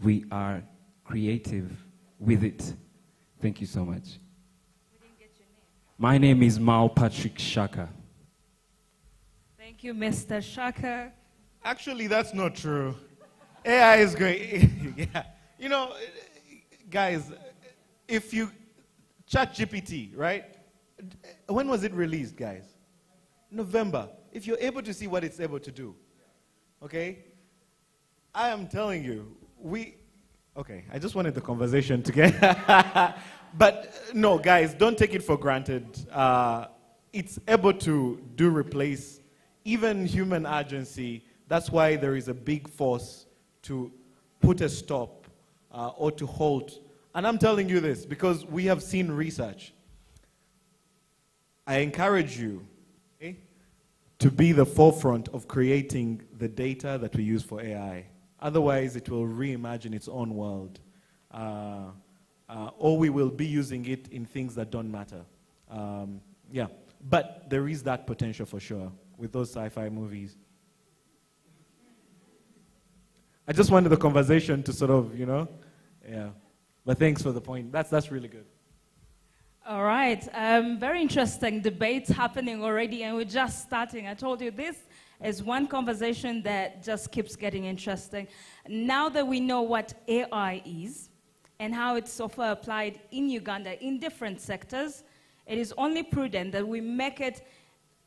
we are creative with it. Thank you so much. We didn't get your name. My name is Mao Patrick Shaka. Thank you, Mr. Shaka. Actually, that's not true. AI is great. Yeah. You know, guys, if you ChatGPT, right? When was it released, guys? November. If you're able to see what it's able to do, okay? I am telling you, okay, I just wanted the conversation to get, but no, guys, don't take it for granted. It's able to replace even human agency. That's why there is a big force to put a stop or to halt. And I'm telling you this because we have seen research. I encourage you to be the forefront of creating the data that we use for AI. Otherwise, it will reimagine its own world. Or we will be using it in things that don't matter. Yeah, but there is that potential for sure with those sci-fi movies. I just wanted the conversation to sort of, yeah. But thanks for the point. That's really good. All right. Very interesting debates happening already, and we're just starting. I told you this is one conversation that just keeps getting interesting. Now that we know what AI is and how it's so far applied in Uganda in different sectors, it is only prudent that we make it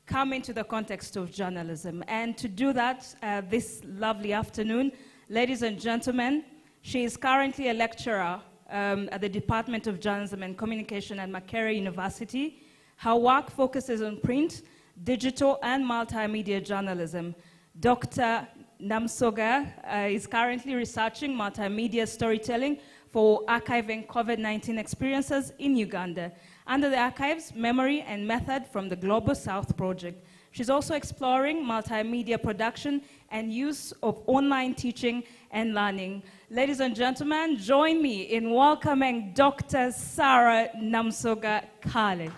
come into the context of journalism. And to do that this lovely afternoon, ladies and gentlemen, she is currently a lecturer at the Department of Journalism and Communication at Makerere University. Her work focuses on print, digital, and multimedia journalism. Dr. Namsoga is currently researching multimedia storytelling for archiving COVID-19 experiences in Uganda under the Archives, Memory, and Method from the Global South Project. She's also exploring multimedia production and use of online teaching and learning. Ladies and gentlemen, join me in welcoming Dr. Sarah Namsoga Kale.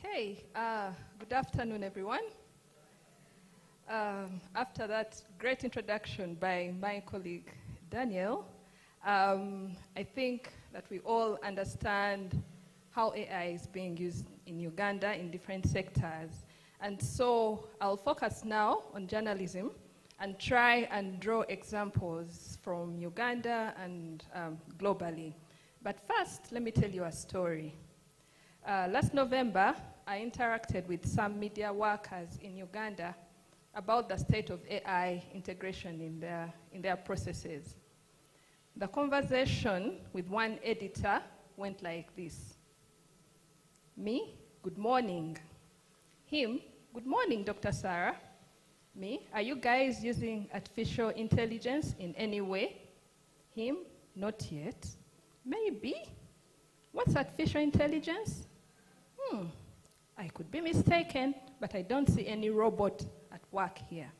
Okay, good afternoon, everyone. After that great introduction by my colleague Daniel, I think that we all understand how AI is being used in Uganda in different sectors. And so I'll focus now on journalism and try and draw examples from Uganda and globally. But first, let me tell you a story. Last November, I interacted with some media workers in Uganda about the state of AI integration in their processes. The conversation with one editor went like this. Me, good morning. Him, good morning, Dr. Sarah. Me, are you guys using artificial intelligence in any way? Him, not yet. Maybe. What's artificial intelligence? I could be mistaken, but I don't see any robot at work here.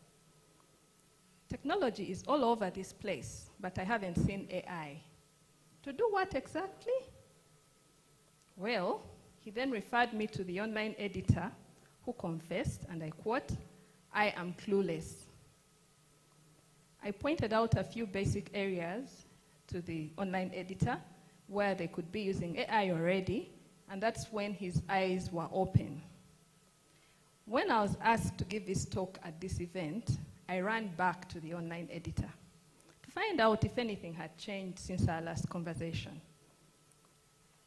Technology is all over this place, but I haven't seen AI. To do what exactly? Well, he then referred me to the online editor who confessed, and I quote, "I am clueless." I pointed out a few basic areas to the online editor where they could be using AI already, and that's when his eyes were open. When I was asked to give this talk at this event, I ran back to the online editor to find out if anything had changed since our last conversation.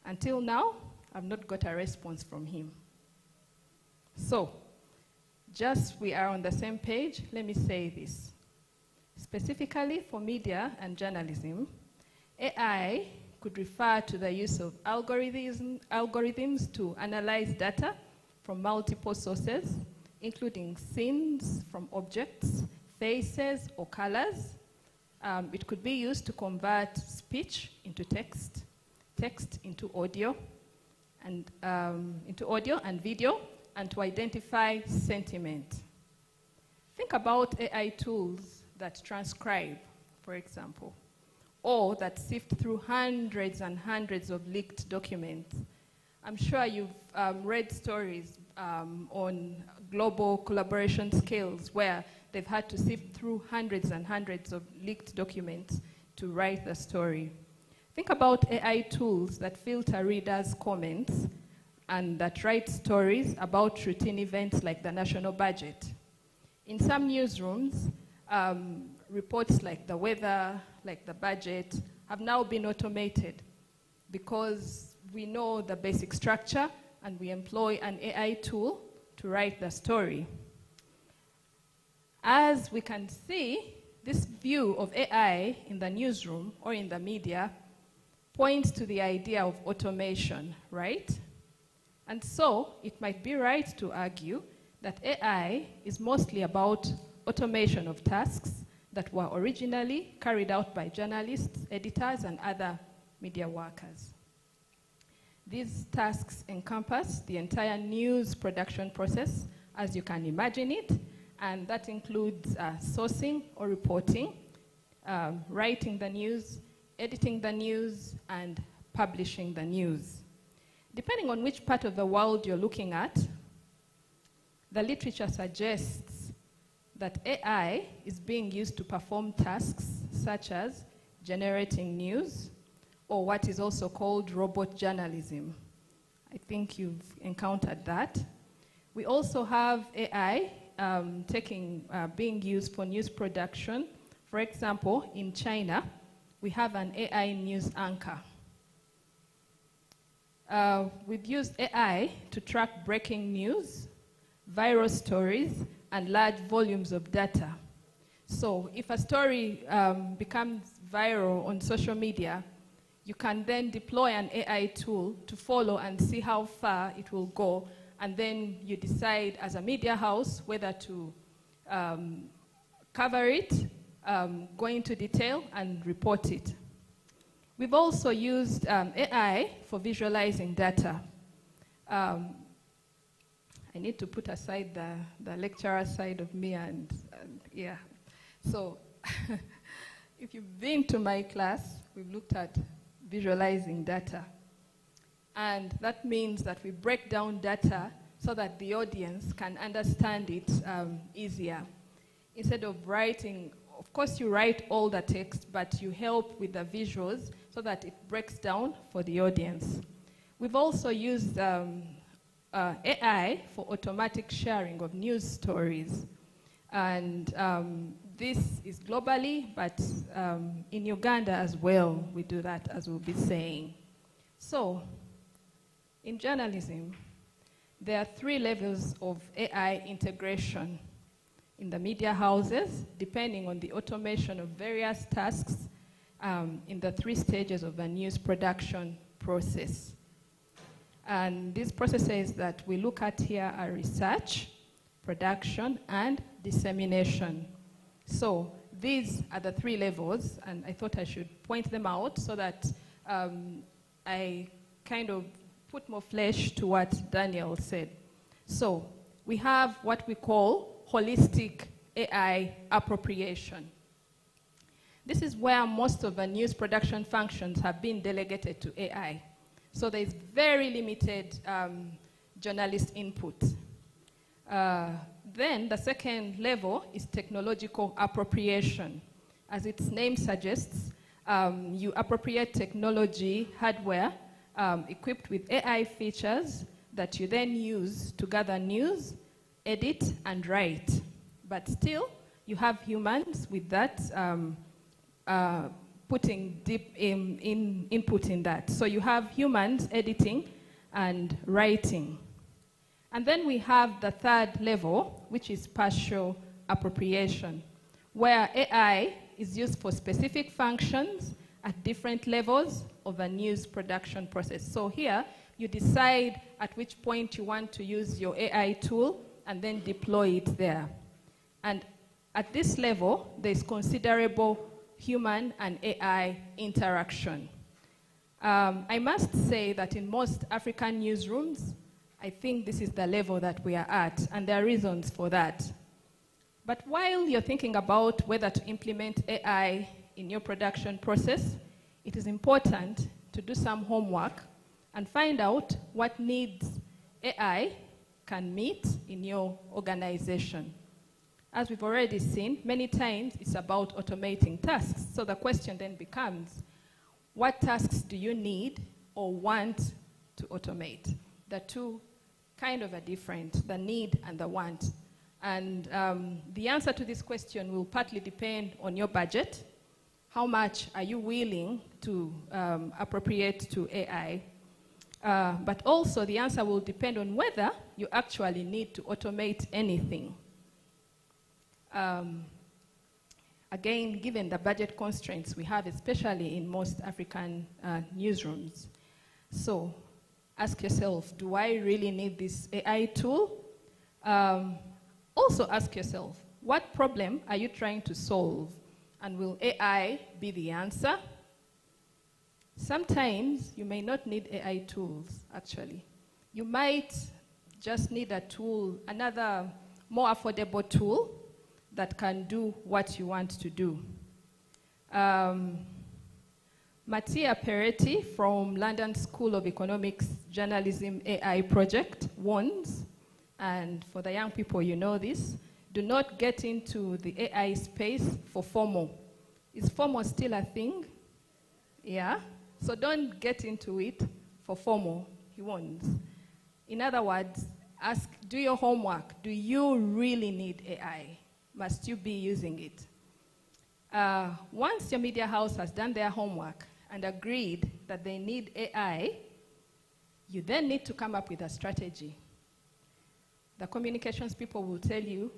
Until now, I've not got a response from him. So, just we are on the same page, let me say this. Specifically for media and journalism, AI could refer to the use of algorithms to analyze data from multiple sources, including scenes from objects, faces, or colors. It could be used to convert speech into text, text into audio, and video, and to identify sentiment. Think about AI tools that transcribe, for example, or that sift through hundreds and hundreds of leaked documents. I'm sure you've read stories on global collaboration scales where they've had to sift through hundreds and hundreds of leaked documents to write the story. Think about AI tools that filter readers' comments and that write stories about routine events like the national budget. In some newsrooms, reports like the weather, like the budget, have now been automated because we know the basic structure and we employ an AI tool to write the story. As we can see, this view of AI in the newsroom or in the media points to the idea of automation, right? And so it might be right to argue that AI is mostly about automation of tasks that were originally carried out by journalists, editors, and other media workers. These tasks encompass the entire news production process, as you can imagine it, and that includes sourcing or reporting, writing the news, editing the news, and publishing the news. Depending on which part of the world you're looking at, the literature suggests that AI is being used to perform tasks such as generating news, or what is also called robot journalism. I think you've encountered that. We also have AI being used for news production. For example, in China, we have an AI news anchor. We've used AI to track breaking news, viral stories, and large volumes of data. So if a story becomes viral on social media, you can then deploy an AI tool to follow and see how far it will go, and then you decide as a media house whether to cover it, go into detail, and report it. We've also used AI for visualizing data. I need to put aside the lecturer side of me and yeah. So if you've been to my class, we've looked at visualizing data. And that means that we break down data so that the audience can understand it easier. Instead of writing, of course you write all the text, but you help with the visuals so that it breaks down for the audience. We've also used AI for automatic sharing of news stories. And this is globally, but in Uganda as well, we do that, as we'll be saying. So, in journalism, there are 3 levels of AI integration in the media houses, depending on the automation of various tasks in the 3 stages of the news production process. And these processes that we look at here are research, production, and dissemination. So these are the 3 levels, and I thought I should point them out so that I kind of put more flesh to what Daniel said. So we have what we call holistic AI appropriation. This is where most of the news production functions have been delegated to AI. So there's very limited journalist input. Then the second level is technological appropriation. As its name suggests, you appropriate technology hardware equipped with AI features that you then use to gather news, edit, and write. But still, you have humans with that putting deep input in that. So you have humans editing and writing. And then we have the third level, which is partial appropriation, where AI is used for specific functions at different levels of a news production process. So here, you decide at which point you want to use your AI tool and then deploy it there. And at this level, there's considerable human and AI interaction. I must say that in most African newsrooms, I think this is the level that we are at, and there are reasons for that. But while you're thinking about whether to implement AI in your production process, it is important to do some homework and find out what needs AI can meet in your organization. As we've already seen, many times it's about automating tasks. So the question then becomes, what tasks do you need or want to automate? The two kind of are different, the need and the want. And the answer to this question will partly depend on your budget. How much are you willing to appropriate to AI? But also the answer will depend on whether you actually need to automate anything. Again, given the budget constraints we have, especially in most African newsrooms. So ask yourself, do I really need this AI tool? Also ask yourself, what problem are you trying to solve? And will AI be the answer? Sometimes you may not need AI tools, actually. You might just need a tool, another more affordable tool that can do what you want to do. Mattia Peretti from London School of Economics Journalism AI project warns, and for the young people, you know this, do not get into the AI space for FOMO. Is FOMO still a thing? Yeah? So don't get into it for FOMO, he warns. In other words, do your homework. Do you really need AI? Must you be using it? Once your media house has done their homework and agreed that they need AI, you then need to come up with a strategy. The communications people will tell you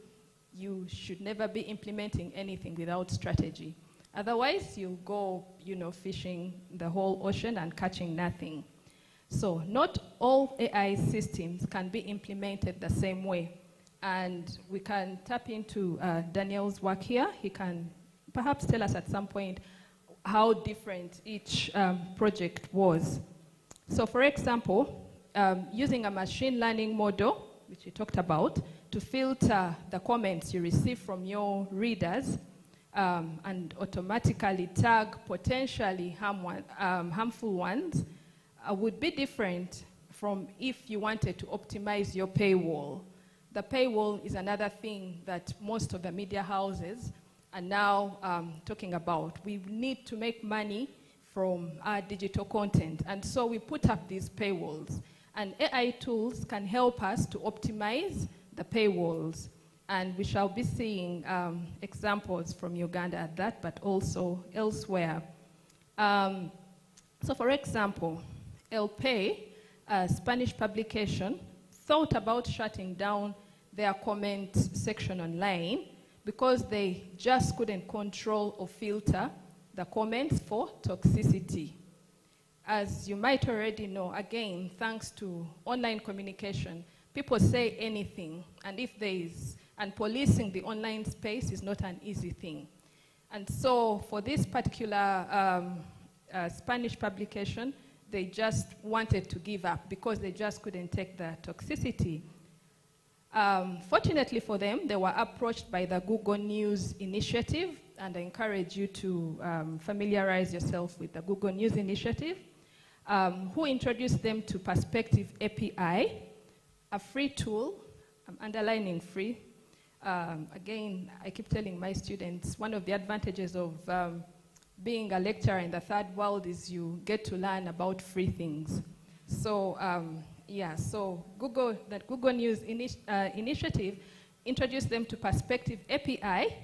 you should never be implementing anything without strategy. Otherwise, you go, fishing the whole ocean and catching nothing. So not all AI systems can be implemented the same way. And we can tap into Daniel's work here. He can perhaps tell us at some point how different each project was. So for example, using a machine learning model, which we talked about, to filter the comments you receive from your readers and automatically tag potentially harmful ones would be different from if you wanted to optimize your paywall. The paywall is another thing that most of the media houses are now talking about. We need to make money from our digital content, and so we put up these paywalls. And AI tools can help us to optimize the paywalls. And we shall be seeing examples from Uganda at that, but also elsewhere. So for example, El Pay, a Spanish publication, thought about shutting down their comment section online because they just couldn't control or filter the comments for toxicity. As you might already know, again, thanks to online communication, people say anything, and policing the online space is not an easy thing. And so for this particular Spanish publication, they just wanted to give up because they just couldn't take the toxicity. Fortunately for them, they were approached by the Google News Initiative, and I encourage you to familiarize yourself with the Google News Initiative, who introduced them to Perspective API, a free tool. I'm underlining free. Again, I keep telling my students, one of the advantages of being a lecturer in the third world is you get to learn about free things. So, so that Google News Initiative introduced them to Perspective API,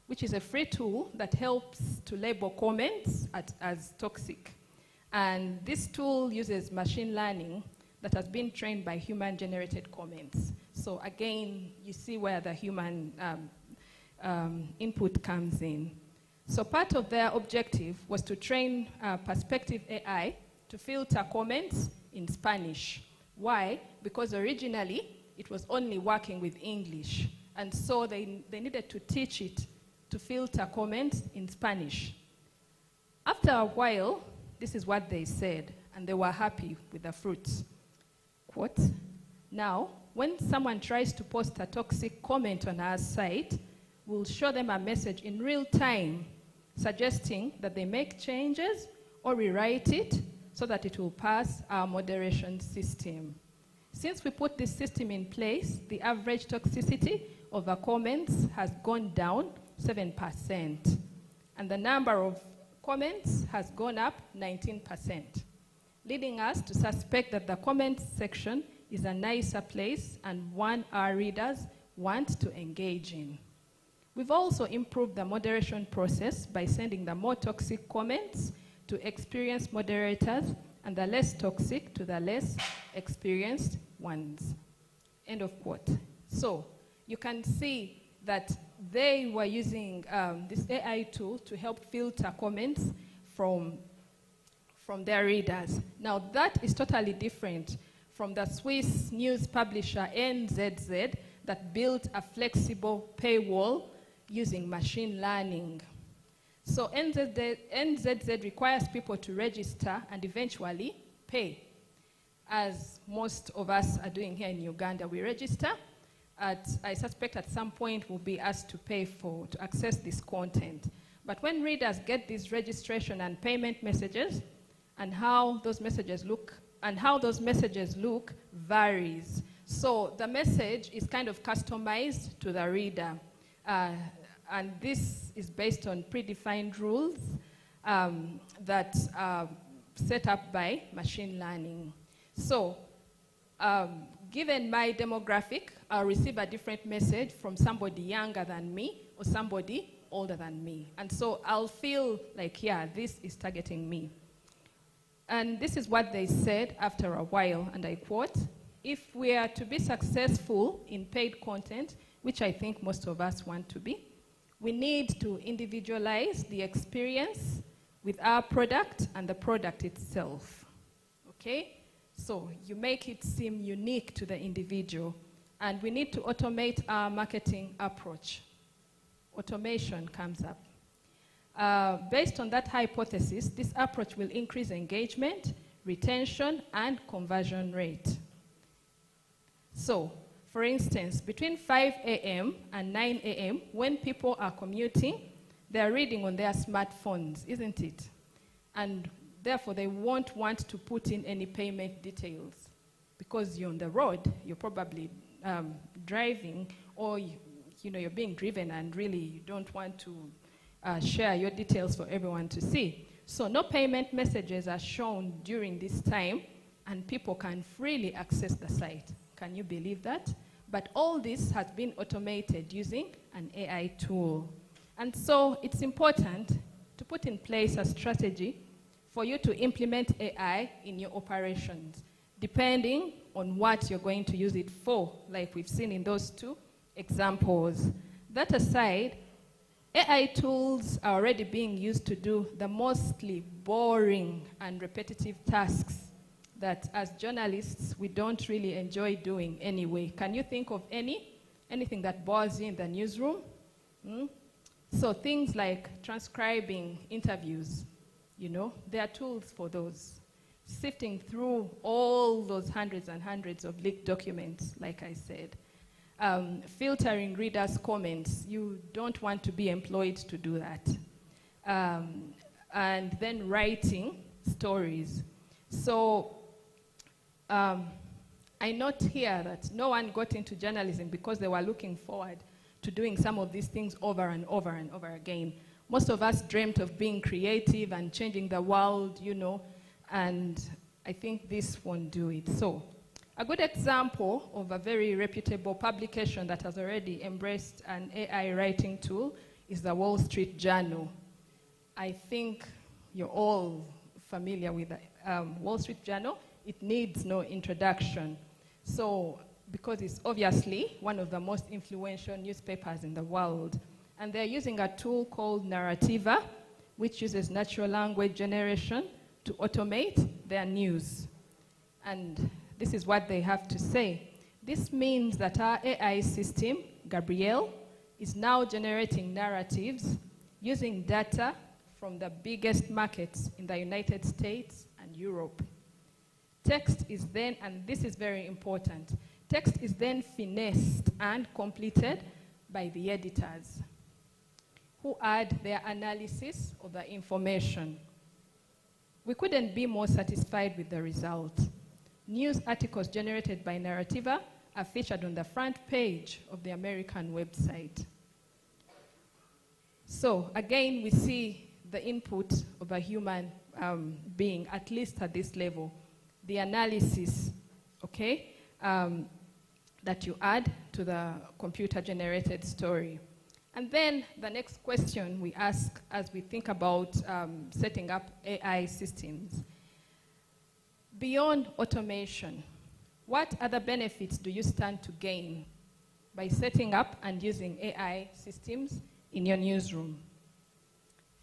which is a free tool that helps to label comments as toxic. And this tool uses machine learning that has been trained by human-generated comments. So again, you see where the human input comes in. So part of their objective was to train Perspective AI to filter comments in Spanish. Why? Because originally, it was only working with English. And so they needed to teach it to filter comments in Spanish. After a while, this is what they said, and they were happy with the fruits. Quote, "Now, when someone tries to post a toxic comment on our site, will show them a message in real time, suggesting that they make changes or rewrite it so that it will pass our moderation system. Since we put this system in place, the average toxicity of our comments has gone down 7%, and the number of comments has gone up 19%, leading us to suspect that the comments section is a nicer place and one our readers want to engage in. We've also improved the moderation process by sending the more toxic comments to experienced moderators and the less toxic to the less experienced ones. End of quote. So you can see that they were using this AI tool to help filter comments from their readers. Now that is totally different from the Swiss news publisher NZZ that built a flexible paywall using machine learning. So NZZ requires people to register and eventually pay. As most of us are doing here in Uganda, we register. I suspect at some point we'll be asked to pay to access this content. But when readers get these registration and payment messages, and how those messages look varies. So the message is kind of customized to the reader. And this is based on predefined rules that are set up by machine learning. So given my demographic, I'll receive a different message from somebody younger than me or somebody older than me. And so I'll feel like, yeah, this is targeting me. And this is what they said after a while, and I quote, "If we are to be successful in paid content, which I think most of us want to be, we need to individualize the experience with our product and the product itself." Okay? So you make it seem unique to the individual. And we need to automate our marketing approach. Automation comes up. Based on that hypothesis, this approach will increase engagement, retention, and conversion rate. So, for instance, between 5 a.m. and 9 a.m., when people are commuting, they're reading on their smartphones, isn't it? And therefore, they won't want to put in any payment details because you're on the road, you're probably driving, or you're being driven and really you don't want to share your details for everyone to see. So no payment messages are shown during this time, and people can freely access the site. Can you believe that? But all this has been automated using an AI tool. And so it's important to put in place a strategy for you to implement AI in your operations, depending on what you're going to use it for, like we've seen in those two examples. That aside, AI tools are already being used to do the mostly boring and repetitive tasks that as journalists we don't really enjoy doing anyway. Can you think of anything that bores you in the newsroom? So things like transcribing interviews, there are tools for those. Sifting through all those hundreds and hundreds of leaked documents, like I said. Filtering readers' comments. You don't want to be employed to do that. And then writing stories. So I note here that no one got into journalism because they were looking forward to doing some of these things over and over and over again. Most of us dreamt of being creative and changing the world, and I think this won't do it. So a good example of a very reputable publication that has already embraced an AI writing tool is the Wall Street Journal. I think you're all familiar with the Wall Street Journal. It needs no introduction. So, because it's obviously one of the most influential newspapers in the world. And they're using a tool called Narrativa, which uses natural language generation to automate their news. And this is what they have to say. This means that our AI system, Gabrielle, is now generating narratives using data from the biggest markets in the United States and Europe. Text is then, and this is very important, text is then finessed and completed by the editors. who add their analysis of the information. We couldn't be more satisfied with the result. News articles generated by Narrativa are featured on the front page of the American website. So again, we see the input of a human being, at least at this level, the analysis, okay, that you add to the computer-generated story. And then the next question we ask as we think about setting up AI systems. Beyond automation, what other benefits do you stand to gain by setting up and using AI systems in your newsroom?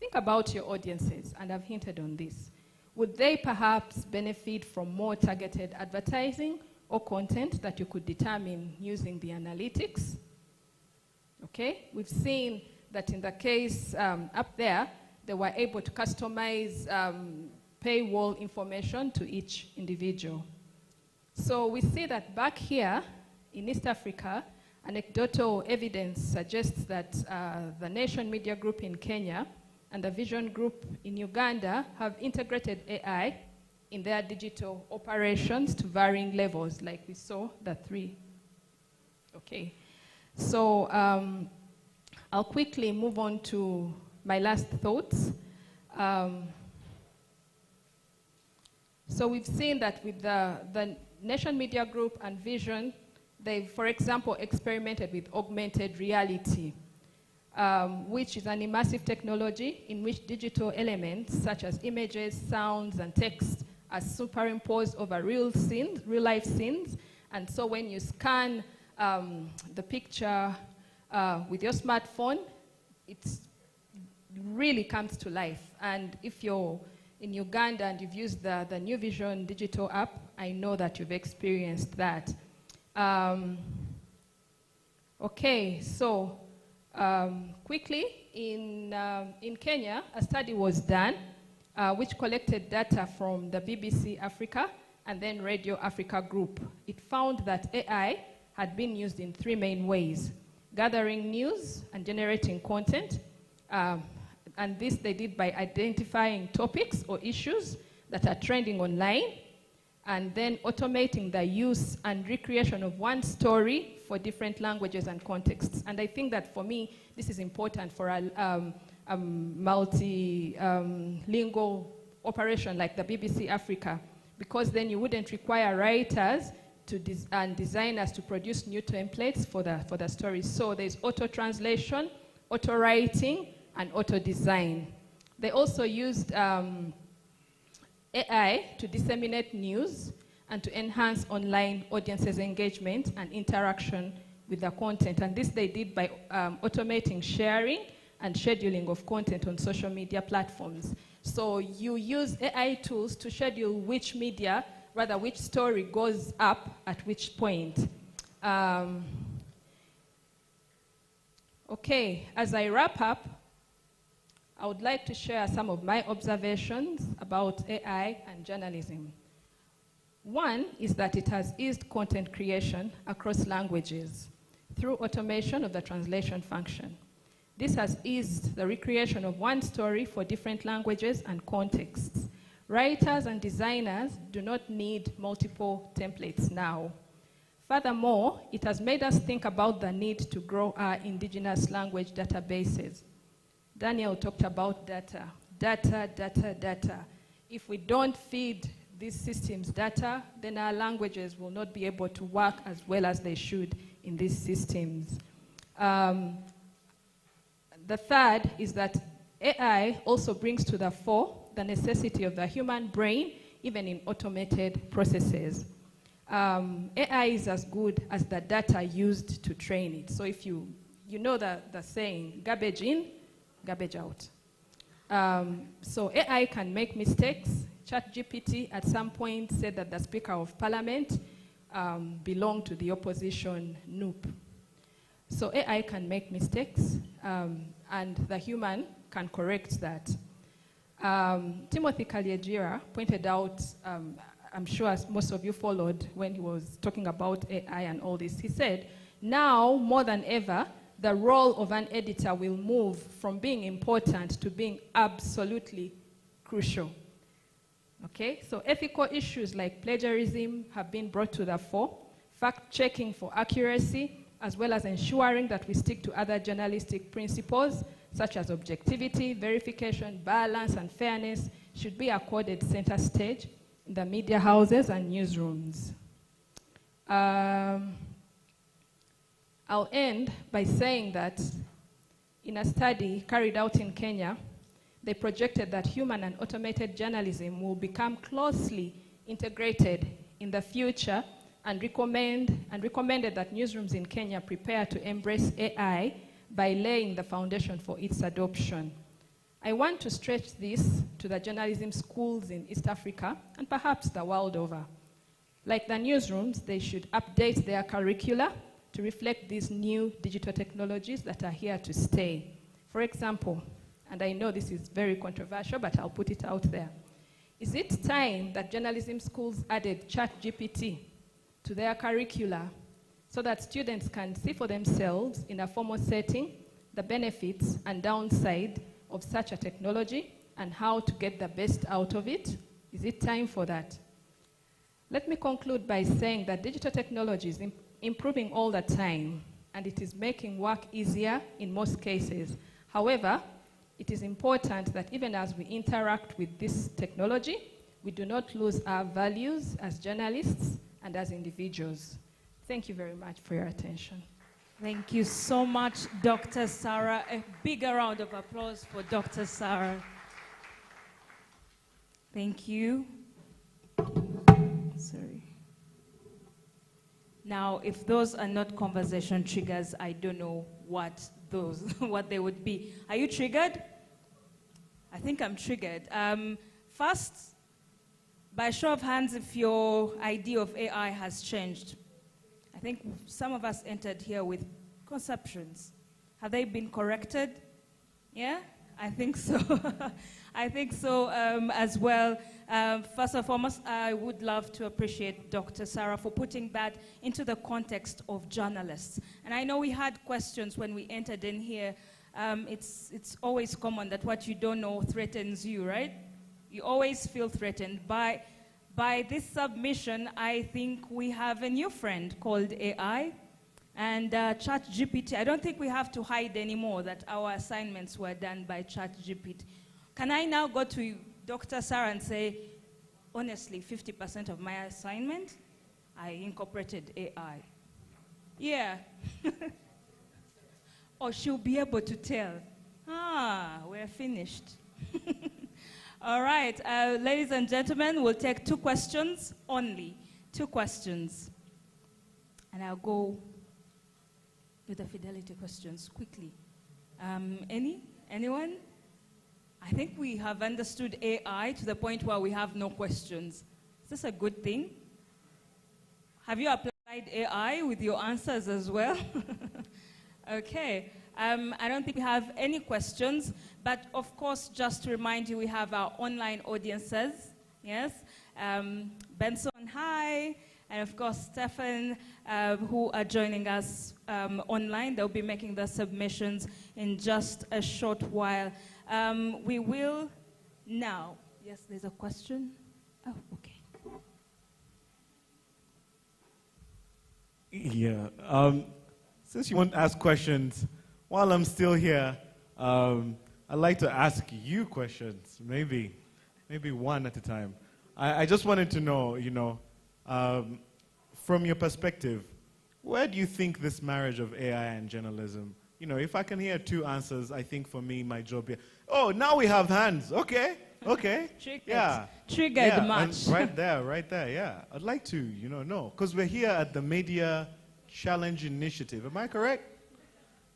Think about your audiences, and I've hinted on this. Would they perhaps benefit from more targeted advertising or content that you could determine using the analytics? Okay, we've seen that in the case up there, they were able to customize paywall information to each individual. So we see that back here in East Africa, anecdotal evidence suggests that the Nation Media Group in Kenya and the Vision Group in Uganda have integrated AI in their digital operations to varying levels, like we saw the three. Okay, so I'll quickly move on to my last thoughts. So we've seen that with the Nation Media Group and Vision, they've, for example, experimented with augmented reality, which is an immersive technology in which digital elements such as images, sounds, and text are superimposed over real life scenes. And so when you scan the picture with your smartphone, it really comes to life. And if you're in Uganda and you've used the New Vision digital app, I know that you've experienced that. Okay, so quickly, in Kenya, a study was done which collected data from the BBC Africa and then Radio Africa Group. It found that AI had been used in three main ways: gathering news and generating content. And this they did by identifying topics or issues that are trending online, and then automating the use and recreation of one story for different languages and contexts. And I think that for me, this is important for a multilingual operation like the BBC Africa, because then you wouldn't require writers and designers to produce new templates for the stories. So there's auto-translation, auto-writing, and auto-design. They also used AI to disseminate news and to enhance online audiences' engagement and interaction with the content. And this they did by automating sharing and scheduling of content on social media platforms. So you use AI tools to schedule which story goes up at which point. Okay, as I wrap up, I would like to share some of my observations about AI and journalism. One is that it has eased content creation across languages through automation of the translation function. This has eased the recreation of one story for different languages and contexts. Writers and designers do not need multiple templates now. Furthermore, it has made us think about the need to grow our indigenous language databases. Daniel talked about data. If we don't feed these systems data, then our languages will not be able to work as well as they should in these systems. The third is that AI also brings to the fore the necessity of the human brain, even in automated processes. AI is as good as the data used to train it. So if you know the saying, garbage in, garbage out. So AI can make mistakes. ChatGPT at some point said that the Speaker of Parliament belonged to the opposition NUP. So AI can make mistakes, and the human can correct that. Timothy Kalyejira pointed out, I'm sure most of you followed when he was talking about AI and all this. He said, now more than ever, the role of an editor will move from being important to being absolutely crucial. Okay, so ethical issues like plagiarism have been brought to the fore, fact-checking for accuracy, as well as ensuring that we stick to other journalistic principles such as objectivity, verification, balance, and fairness should be accorded center stage in the media houses and newsrooms. I'll end by saying that in a study carried out in Kenya, they projected that human and automated journalism will become closely integrated in the future and recommended that newsrooms in Kenya prepare to embrace AI by laying the foundation for its adoption. I want to stretch this to the journalism schools in East Africa and perhaps the world over. Like the newsrooms, they should update their curricula to reflect these new digital technologies that are here to stay. For example, and I know this is very controversial, but I'll put it out there. Is it time that journalism schools added ChatGPT to their curricula so that students can see for themselves in a formal setting the benefits and downside of such a technology and how to get the best out of it? Is it time for that? Let me conclude by saying that digital technology is improving all the time, and it is making work easier in most cases. However, it is important that even as we interact with this technology, we do not lose our values as journalists and as individuals. Thank you very much for your attention. Thank you so much, Dr. Sarah. A bigger round of applause for Dr. Sarah. Thank you. Sorry. Now, if those are not conversation triggers, I don't know what what they would be. Are you triggered? I think I'm triggered. First, by show of hands, if your idea of AI has changed. I think some of us entered here with conceptions. Have they been corrected? Yeah? I think so. I think so as well. First and foremost, I would love to appreciate Dr. Sarah for putting that into the context of journalists. And I know we had questions when we entered in here. It's always common that what you don't know threatens you, right? You always feel threatened. By this submission, I think we have a new friend called AI. And ChatGPT, I don't think we have to hide anymore that our assignments were done by ChatGPT. Can I now go to Dr. Sarah and say, honestly, 50% of my assignment, I incorporated AI? Yeah. Or she'll be able to tell, we're finished. All right, ladies and gentlemen, we'll take 2 questions only. 2 questions. And I'll go with the fidelity questions quickly. Anyone? I think we have understood AI to the point where we have no questions. Is this a good thing? Have you applied AI with your answers as well? Okay. I don't think we have any questions, but of course, just to remind you, we have our online audiences. Yes? Benson, hi. And of course, Stefan, who are joining us online. They'll be making the submissions in just a short while. We will now. Yes, there's a question. Oh, okay. Yeah. Since you won't ask questions, while I'm still here, I'd like to ask you questions, maybe one at a time. I just wanted to know, from your perspective, where do you think this marriage of AI and journalism, if I can hear 2 answers, I think for me, my job here. Oh, now we have hands. Okay. Triggered. Yeah. Triggered much. Right there, yeah. I'd like to, know, because we're here at the Media Challenge Initiative. Am I correct?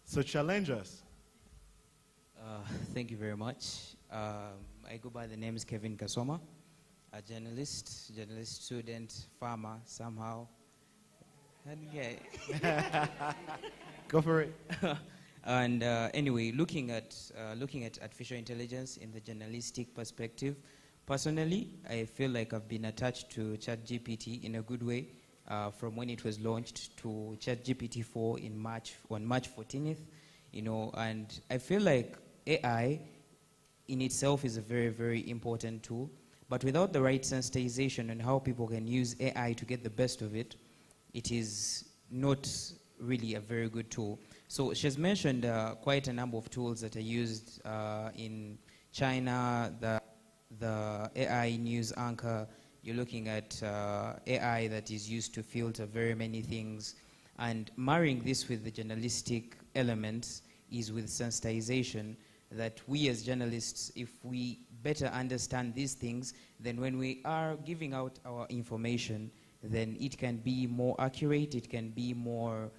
So challenge us. Thank you very much. I go by the name is Kevin Kasoma, a journalist student, farmer, somehow. Go for it. And anyway, looking at artificial intelligence in the journalistic perspective, personally, I feel like I've been attached to ChatGPT in a good way. from when it was launched to ChatGPT 4 on March 14th, and I feel like AI in itself is a very, very important tool, but without the right sensitization on how people can use AI to get the best of it, it is not really a very good tool. So she's mentioned quite a number of tools that are used in China, the AI news anchor. You're looking at AI that is used to filter very many things. And marrying this with the journalistic elements is with sensitization, that we as journalists, if we better understand these things, then when we are giving out our information, then it can be more accurate, it can be more,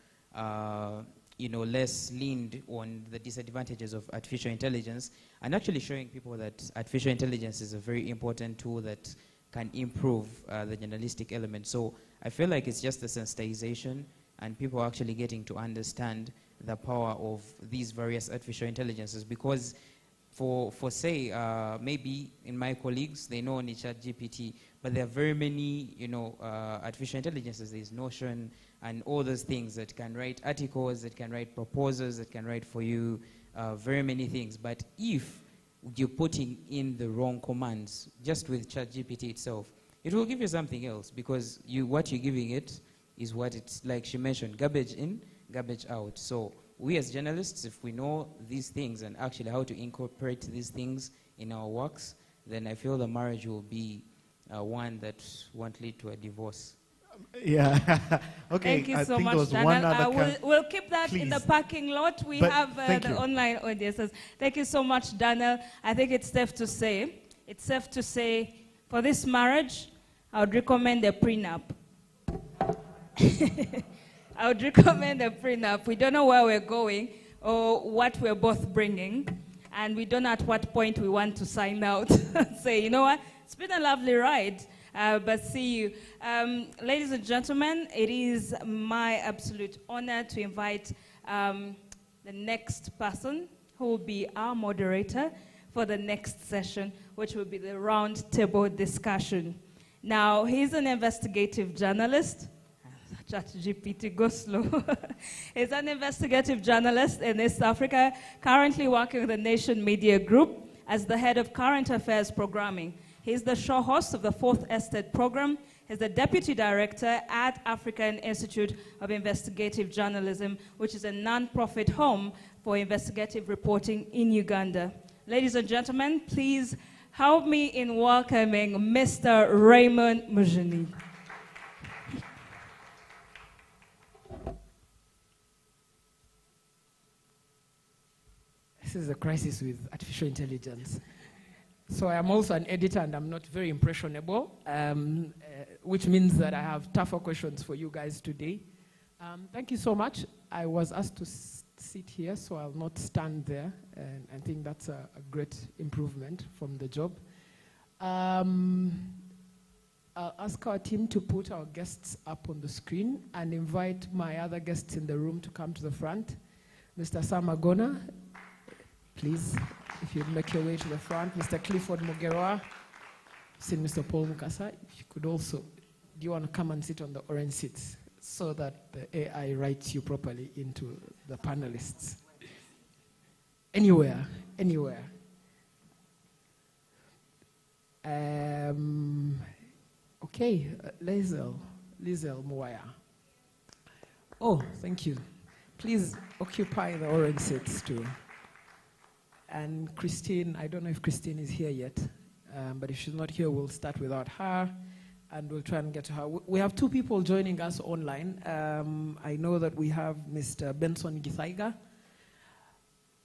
less leaned on the disadvantages of artificial intelligence, and actually showing people that artificial intelligence is a very important tool that can improve the journalistic element. So I feel like it's just the sensitization and people actually getting to understand the power of these various artificial intelligences, because for say, maybe in my colleagues, they know only ChatGPT, but there are very many, artificial intelligences. There's Notion and all those things that can write articles, that can write proposals, that can write for you very many things. But if you're putting in the wrong commands, just with ChatGPT itself, it will give you something else, because what you're giving it is what it's like she mentioned, garbage in, garbage out. So we as journalists, if we know these things and actually how to incorporate these things in our works, then I feel the marriage will be one that won't lead to a divorce. Yeah. Okay. Thank you I so think much, there was Daniel. one other We'll keep that in the Please. parking lot. We But have thank the you. online audiences. Thank you so much, Daniel. I think it's safe to say, for this marriage, I would recommend a prenup. I would recommend a prenup. We don't know where we're going or what we're both bringing, and we don't know at what point we want to sign out and say, you know what, it's been a lovely ride, but see you. Ladies and gentlemen, it is my absolute honor to invite the next person who will be our moderator for the next session, which will be the round table discussion. Now, he's an investigative journalist. ChatGPT, go slow. He's an investigative journalist in East Africa, currently working with the Nation Media Group as the head of current affairs programming. He's the show host of the Fourth Estate program. He's the deputy director at African Institute of Investigative Journalism, which is a non-profit home for investigative reporting in Uganda. Ladies and gentlemen, please help me in welcoming Mr. Raymond Mujini. This is a crisis with artificial intelligence. So I am also an editor and I'm not very impressionable, which means that I have tougher questions for you guys today. Thank you so much. I was asked to sit here, so I'll not stand there, and I think that's a great improvement from the job. I'll ask our team to put our guests up on the screen and invite my other guests in the room to come to the front. Mr. Sam Agona, please, if you'd make your way to the front. Mr. Clifford Mugeroa, seen Mr. Paul Mukasa. If you could also, do you want to come and sit on the orange seats so that the AI writes you properly into the panelists? Anywhere, anywhere. Okay, Lizel Mwaya. Oh, thank you. Please occupy the orange seats too. And Christine, I don't know if Christine is here yet, but if she's not here, we'll start without her, and we'll try and get to her. We have two people joining us online. I know that we have Mr. Benson Githaiga.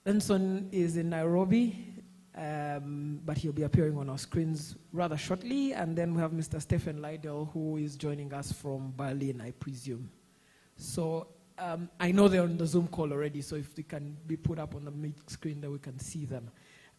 Benson is in Nairobi, but he'll be appearing on our screens rather shortly. And then we have Mr. Stephen Lydell, who is joining us from Berlin, I presume. So I know they're on the Zoom call already, so if they can be put up on the big screen, then we can see them.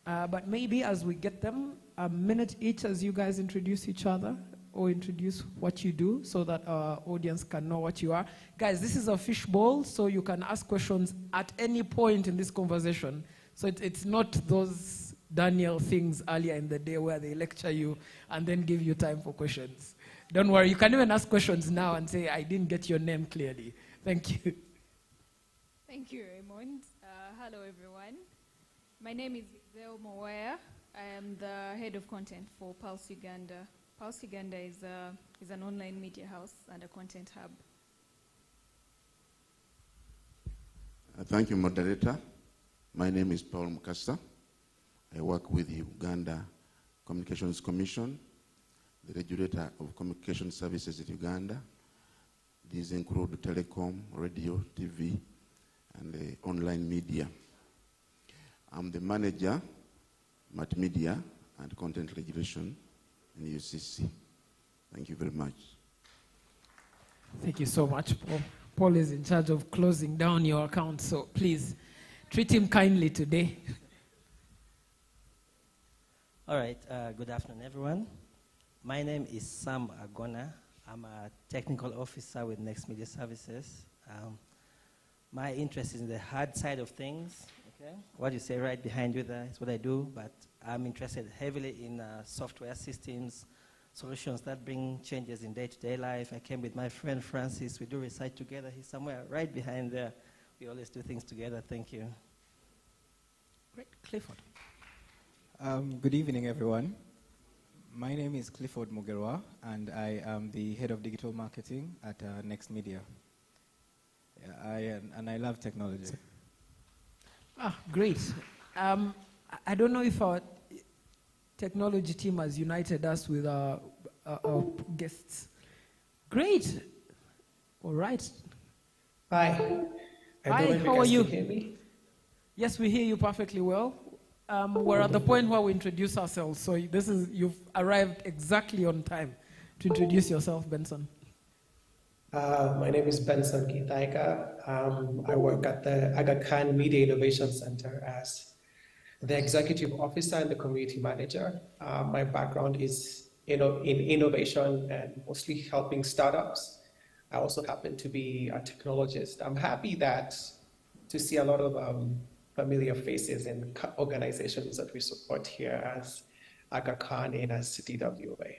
But maybe as we get them, a minute each as you guys introduce each other or introduce what you do so that our audience can know what you are. Guys, this is a fishbowl, so you can ask questions at any point in this conversation. So it's not those Daniel things earlier in the day where they lecture you and then give you time for questions. Don't worry, you can even ask questions now and say, I didn't get your name clearly. Thank you. Thank you, Raymond. Hello, everyone. My name is Zeo Mowaya. I am the head of content for Pulse Uganda. Pulse Uganda is an online media house and a content hub. Thank you, moderator. My name is Paul Mukasa. I work with the Uganda Communications Commission, the regulator of communication services in Uganda. These include telecom, radio, TV, and online media. I'm the manager, multimedia and content regulation in UCC. Thank you very much. Thank you so much, Paul. Paul is in charge of closing down your account, so please treat him kindly today. All right, good afternoon, everyone. My name is Sam Agona. I'm a technical officer with Next Media Services. My interest is in the hard side of things. Okay? What you say right behind you there is what I do, but I'm interested heavily in software systems, solutions that bring changes in day-to-day life. I came with my friend Francis. We do research together. He's somewhere right behind there. We always do things together. Thank you. Great. Clifford. Good evening, everyone. My name is Clifford Mugerwa, and I am the head of digital marketing at Next Media. I love technology. Great. I don't know if our technology team has united us with our guests. Great. All right. Hi. Hi, how are you? Can hear me? Yes, we hear you perfectly well. We're at the point where we introduce ourselves, so you've arrived exactly on time to introduce yourself, Benson. My name is Benson Gitaika. I work at the Aga Khan Media Innovation Center as the executive officer and the community manager. My background is in innovation and mostly helping startups. I also happen to be a technologist. I'm happy to see a lot of familiar faces in organizations that we support here as Aga Khan and as DWA.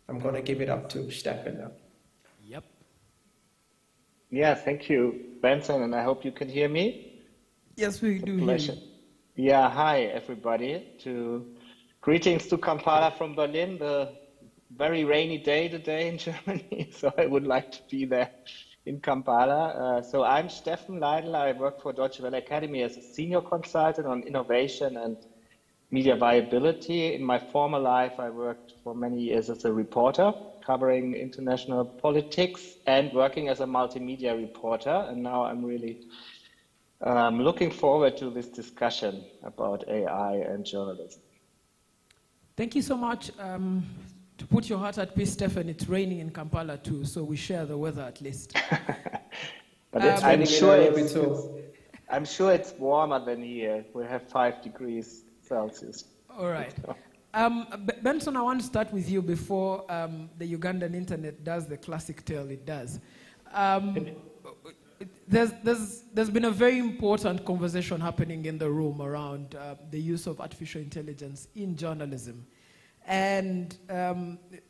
I'm going to give it up to Stefan now. Yep. Yeah, thank you, Benson, and I hope you can hear me. Yes, we do hear you. Yeah, hi, everybody. Greetings to Kampala from Berlin, the very rainy day today in Germany, so I would like to be there in Kampala. So I'm Steffen Leidl. I work for Deutsche Welle Academy as a senior consultant on innovation and media viability. In my former life, I worked for many years as a reporter covering international politics and working as a multimedia reporter. And now I'm really looking forward to this discussion about AI and journalism. Thank you so much. To put your heart at peace, Stefan, it's raining in Kampala too, so we share the weather at least. But I'm sure it's warmer than here. We have 5 degrees Celsius. All right. Benson, I want to start with you before the Ugandan internet does the classic tale it does. There's been a very important conversation happening in the room around the use of artificial intelligence in journalism. And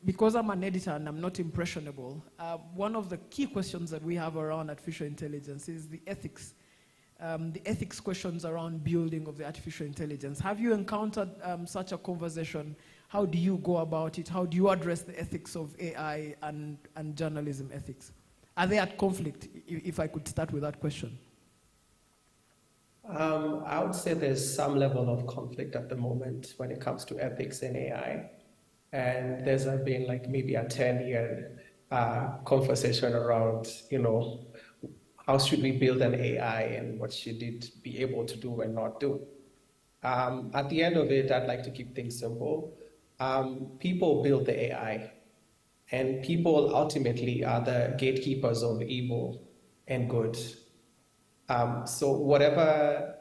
because I'm an editor and I'm not impressionable, one of the key questions that we have around artificial intelligence is the ethics questions around building of the artificial intelligence. Have you encountered such a conversation? How do you go about it? How do you address the ethics of AI and journalism ethics? Are they at conflict, if I could start with that question? I would say there's some level of conflict at the moment when it comes to ethics in AI. And there's been like maybe a 10-year conversation around, how should we build an AI and what should it be able to do and not do? At the end of it, I'd like to keep things simple. People build the AI, and people ultimately are the gatekeepers of evil and good. So whatever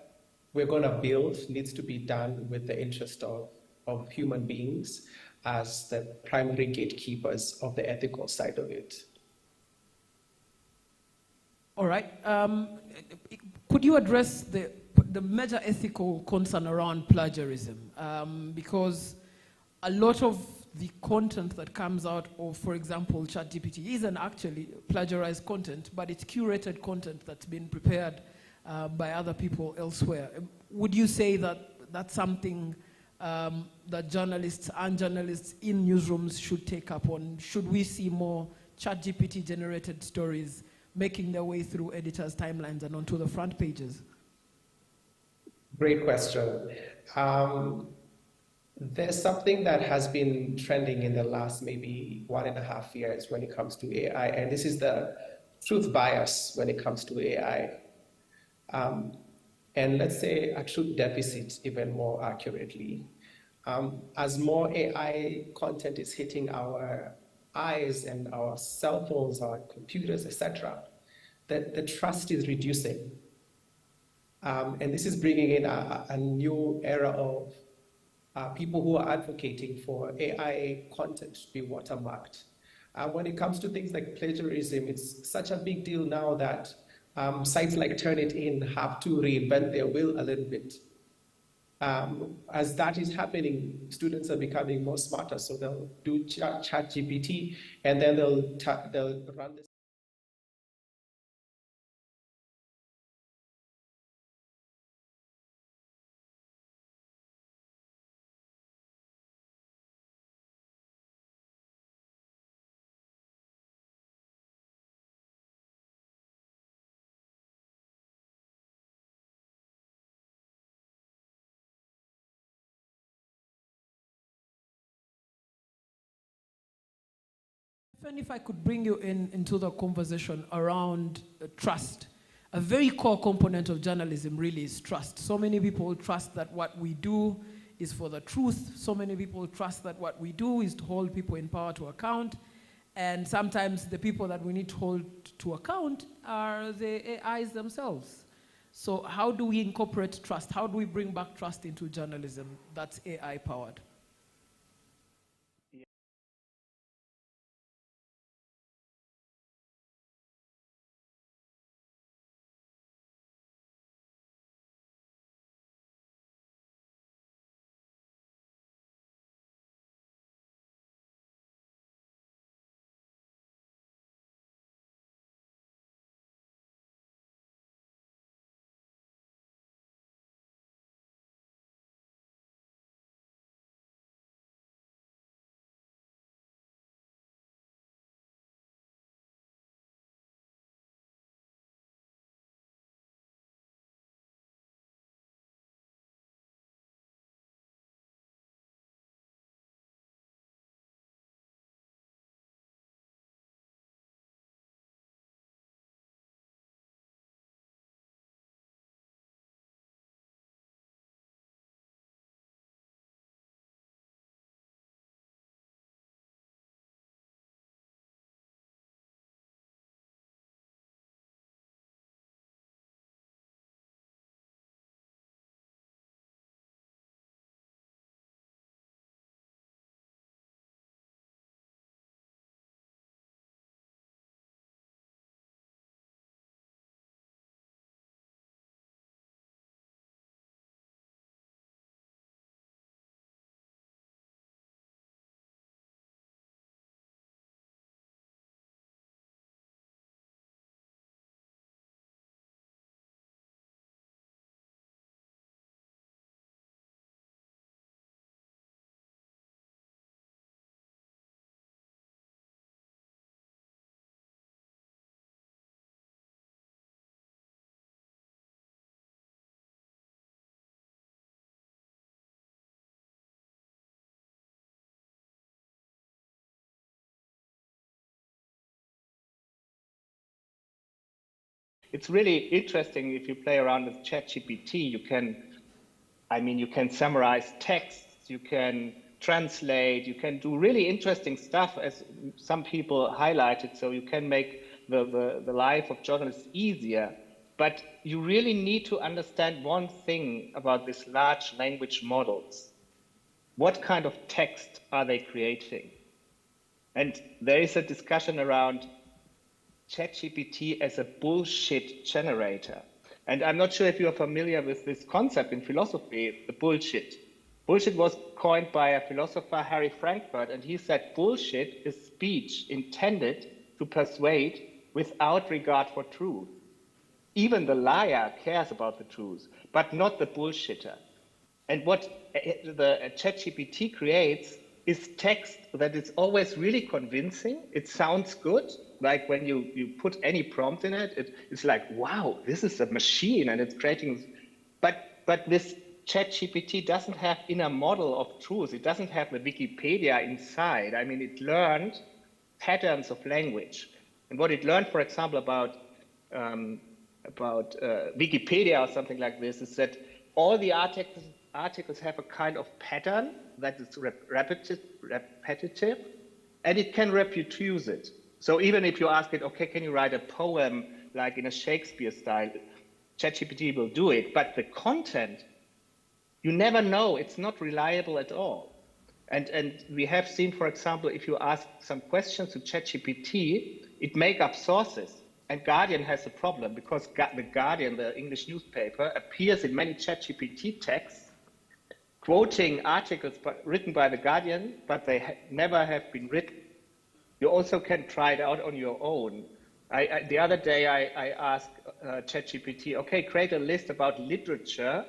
we're going to build needs to be done with the interest of human beings as the primary gatekeepers of the ethical side of it. All right. Could you address the major ethical concern around plagiarism? Because a lot of the content that comes out of, for example, ChatGPT isn't actually plagiarized content, but it's curated content that's been prepared by other people elsewhere. Would you say that that's something that journalists and journalists in newsrooms should take up on? Should we see more ChatGPT-generated stories making their way through editors' timelines and onto the front pages? Great question. There's something that has been trending in the last maybe 1.5 years when it comes to AI, and this is the truth bias when it comes to AI. And let's say a truth deficit even more accurately. As more AI content is hitting our eyes and our cell phones, our computers, etc., the trust is reducing. And this is bringing in a new era of people who are advocating for AI content to be watermarked. When it comes to things like plagiarism, it's such a big deal now that sites like Turnitin have to reinvent their wheel a little bit. As that is happening, students are becoming more smarter, so they'll do ChatGPT, and then they'll run this. And if I could bring you into the conversation around trust. A very core component of journalism really is trust. So many people trust that what we do is for the truth. So many people trust that what we do is to hold people in power to account. And sometimes the people that we need to hold to account are the AIs themselves. So how do we incorporate trust? How do we bring back trust into journalism that's AI powered? It's really interesting if you play around with ChatGPT. You can summarize texts, you can translate, you can do really interesting stuff, as some people highlighted. So you can make the life of journalists easier. But you really need to understand one thing about these large language models. What kind of text are they creating? And there is a discussion around ChatGPT as a bullshit generator. And I'm not sure if you are familiar with this concept in philosophy, the bullshit. Bullshit was coined by a philosopher, Harry Frankfurt, and he said bullshit is speech intended to persuade without regard for truth. Even the liar cares about the truth, but not the bullshitter. And what the ChatGPT creates is text that is always really convincing. It sounds good. Like when you put any prompt in it, it's like, wow, this is a machine and it's creating. But this ChatGPT doesn't have inner model of truth. It doesn't have the Wikipedia inside. I mean, it learned patterns of language. And what it learned, for example, about Wikipedia or something like this is that all the articles have a kind of pattern that is repetitive, and it can reproduce it. So even if you ask it, okay, can you write a poem like in a Shakespeare style, ChatGPT will do it, but the content, you never know, it's not reliable at all. And we have seen, for example, if you ask some questions to ChatGPT, it makes up sources. And Guardian has a problem because the Guardian, the English newspaper, appears in many ChatGPT texts, quoting articles written by the Guardian, but they never have been written. You also can try it out on your own. The other day I asked ChatGPT, okay, create a list about literature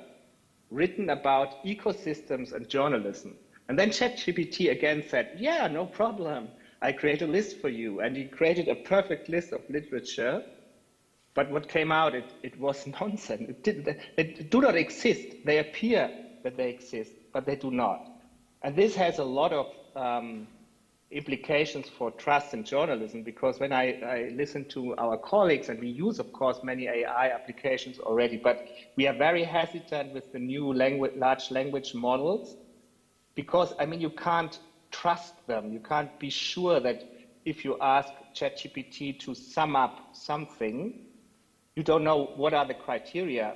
written about ecosystems and journalism. And then ChatGPT again said, yeah, no problem. I create a list for you. And he created a perfect list of literature. But what came out, it was nonsense. They do not exist. They appear that they exist, but they do not. And this has a lot of implications for trust in journalism, because when I listen to our colleagues, and we use, of course, many AI applications already, but we are very hesitant with the new large language models, because, I mean, you can't trust them. You can't be sure that if you ask ChatGPT to sum up something, you don't know what are the criteria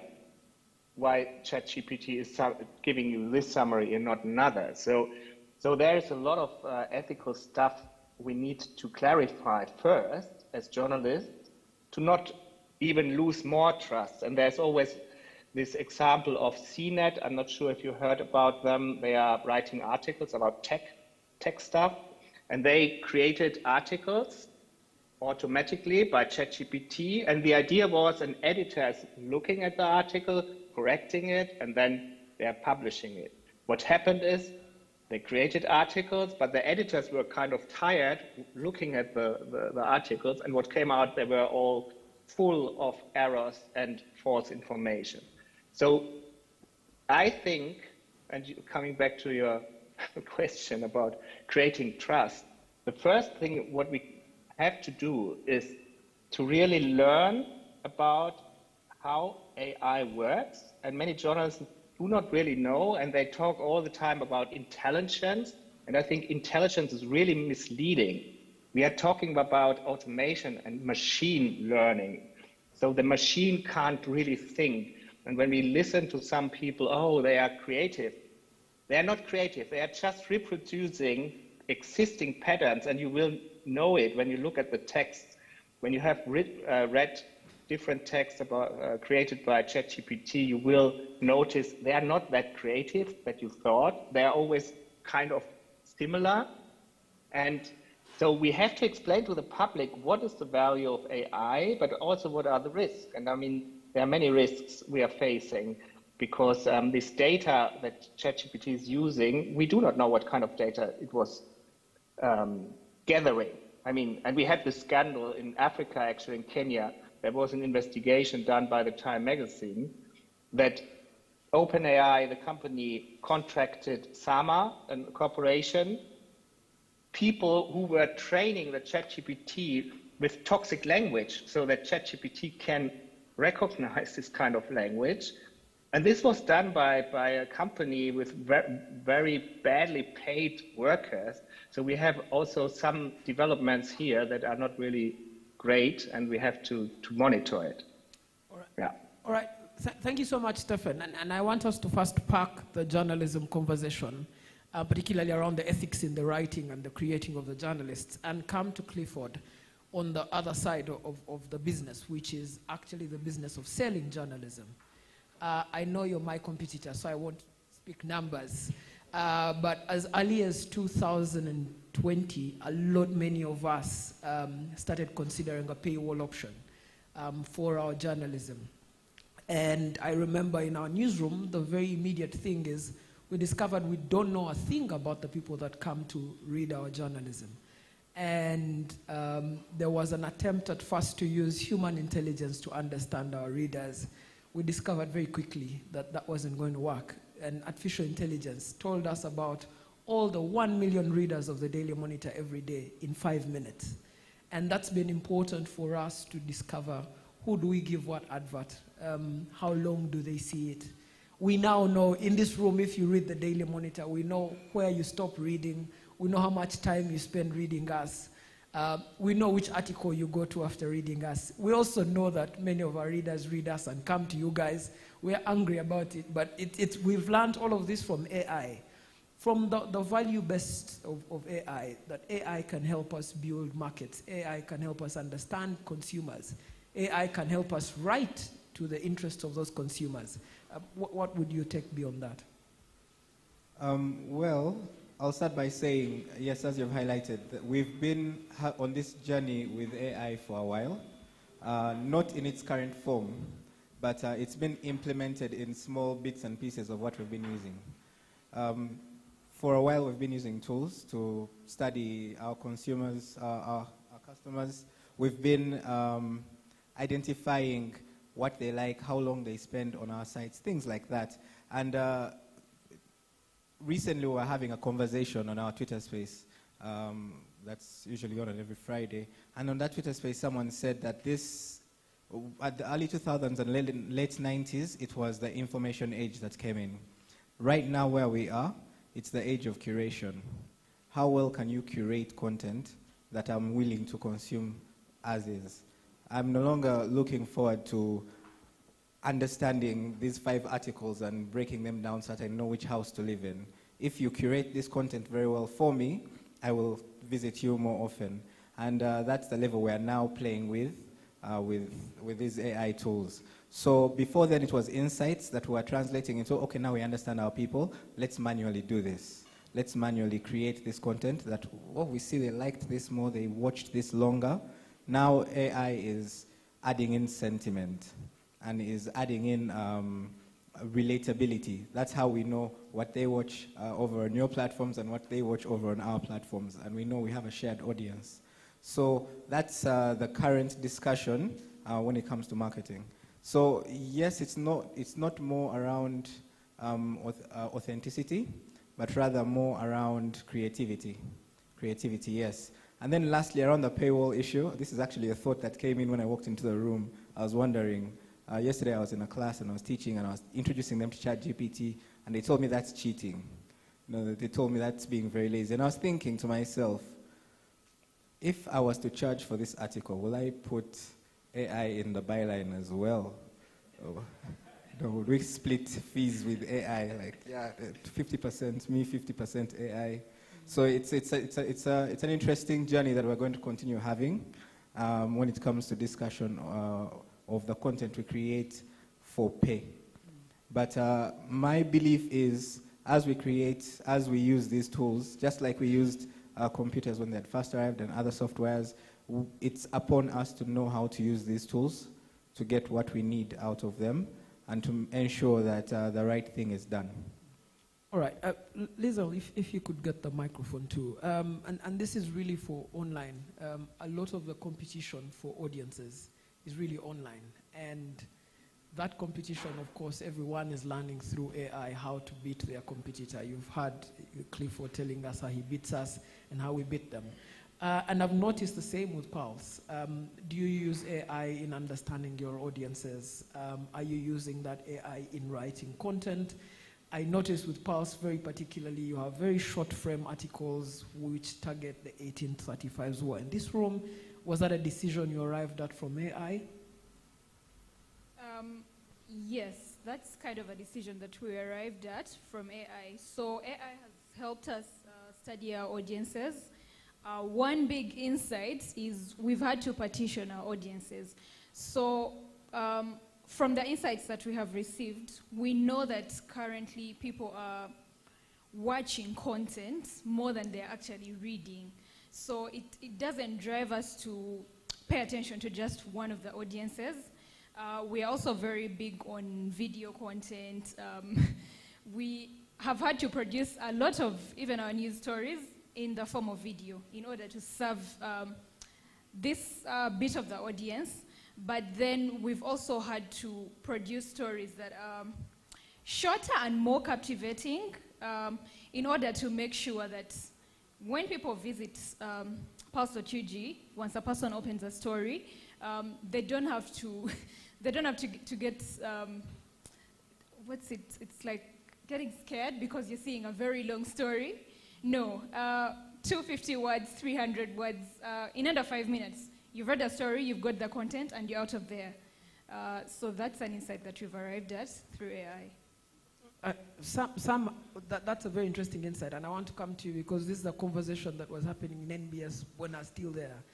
why ChatGPT is giving you this summary and not another. So there is a lot of ethical stuff we need to clarify first as journalists to not even lose more trust. And there's always this example of CNET. I'm not sure if you heard about them. They are writing articles about tech stuff, and they created articles automatically by ChatGPT. And the idea was an editor is looking at the article, correcting it, and then they are publishing it. What happened is they created articles, but the editors were kind of tired looking at the articles, and what came out, they were all full of errors and false information. So I think, and coming back to your question about creating trust, the first thing what we have to do is to really learn about how AI works, and many journalists do not really know, and they talk all the time about intelligence, and I think intelligence is really misleading. We are talking about automation and machine learning, so the machine can't really think. And when we listen to some people, oh, they are creative. They are not creative. They are just reproducing existing patterns, and you will know it when you look at the text. When you have read different texts about, created by ChatGPT, you will notice they are not that creative that you thought. They are always kind of similar. And so we have to explain to the public what is the value of AI, but also what are the risks. And I mean, there are many risks we are facing, because this data that ChatGPT is using, we do not know what kind of data it was gathering. I mean, and we had this scandal in Africa, actually in Kenya. There was an investigation done by the Time magazine that OpenAI, the company, contracted Sama, a corporation, people who were training the ChatGPT with toxic language so that ChatGPT can recognize this kind of language. And this was done by a company with very badly paid workers. So we have also some developments here that are not really great, and we have to monitor it. All right. Yeah. All right. Thank you so much, Stephen. And I want us to first park the journalism conversation, particularly around the ethics in the writing and the creating of the journalists, and come to Clifford on the other side of the business, which is actually the business of selling journalism. I know you're my competitor, so I won't speak numbers. But as early as 2020, many of us started considering a paywall option for our journalism. And I remember in our newsroom, the very immediate thing is we discovered we don't know a thing about the people that come to read our journalism. And there was an attempt at first to use human intelligence to understand our readers. We discovered very quickly that that wasn't going to work. And artificial intelligence told us about all the 1 million readers of the Daily Monitor every day in 5 minutes. And that's been important for us to discover who do we give what advert, how long do they see it. We now know in this room, if you read the Daily Monitor, we know where you stop reading, we know how much time you spend reading us. We know which article you go to after reading us. We also know that many of our readers read us and come to you guys. We're angry about it, but we've learned all of this from AI. From the value best of AI, that AI can help us build markets. AI can help us understand consumers. AI can help us write to the interests of those consumers. What would you take beyond that? Well, I'll start by saying, yes, as you've highlighted, that we've been on this journey with AI for a while, not in its current form, but it's been implemented in small bits and pieces of what we've been using. For a while, we've been using tools to study our consumers, our customers. We've been identifying what they like, how long they spend on our sites, things like that. And recently, we were having a conversation on our Twitter space. That's usually on every Friday. And on that Twitter space, someone said that this, at the early 2000s and late 90s, it was the information age that came in. Right now, where we are, it's the age of curation. How well can you curate content that I'm willing to consume as is? I'm no longer looking forward to understanding these 5 articles and breaking them down so that I know which house to live in. If you curate this content very well for me, I will visit you more often. And that's the level we are now playing with these AI tools. So before then, it was insights that we were translating into, okay, now we understand our people, let's manually do this. Let's manually create this content that, oh, we see they liked this more, they watched this longer. Now AI is adding in sentiment and is adding in relatability. That's how we know what they watch over on your platforms and what they watch over on our platforms. And we know we have a shared audience. So that's the current discussion when it comes to marketing. So yes, it's not more around authenticity, but rather more around creativity. Creativity, yes. And then lastly, around the paywall issue, this is actually a thought that came in when I walked into the room. I was wondering, yesterday I was in a class and I was teaching and I was introducing them to ChatGPT, and they told me that's cheating. You know, they told me that's being very lazy. And I was thinking to myself, if I was to charge for this article, will I put AI in the byline as well? Or, would we split fees with AI? Like, yeah, 50% me, 50% AI. So it's an interesting journey that we're going to continue having when it comes to discussion of the content we create for pay. But my belief is, as we use these tools, just like we used computers when they had first arrived and other softwares, it's upon us to know how to use these tools to get what we need out of them and to ensure that the right thing is done. All right, Lizel, if you could get the microphone too. And this is really for online. A lot of the competition for audiences is really online. And that competition, of course, everyone is learning through AI how to beat their competitor. You've heard Clifford telling us how he beats us and how we beat them. And I've noticed the same with Pulse. Do you use AI in understanding your audiences? Are you using that AI in writing content? I noticed with Pulse, very particularly, you have very short frame articles which target the 1835s who are in this room. Was that a decision you arrived at from AI? Yes, that's kind of a decision that we arrived at from AI. So AI has helped us study our audiences. One big insight is we've had to partition our audiences. So from the insights that we have received, we know that currently people are watching content more than they're actually reading. So it doesn't drive us to pay attention to just one of the audiences. We are also very big on video content. We have had to produce a lot of even our news stories in the form of video in order to serve this bit of the audience. But then we've also had to produce stories that are shorter and more captivating in order to make sure that when people visit Pulse.ug, once a person opens a story, they don't have to get it's like getting scared because you're seeing a very long story. No, 250 words, 300 words, in under 5 minutes. You've read a story, you've got the content, and you're out of there. So that's an insight that we've arrived at through AI. That's a very interesting insight, and I want to come to you because this is a conversation that was happening in NBS when I was still there.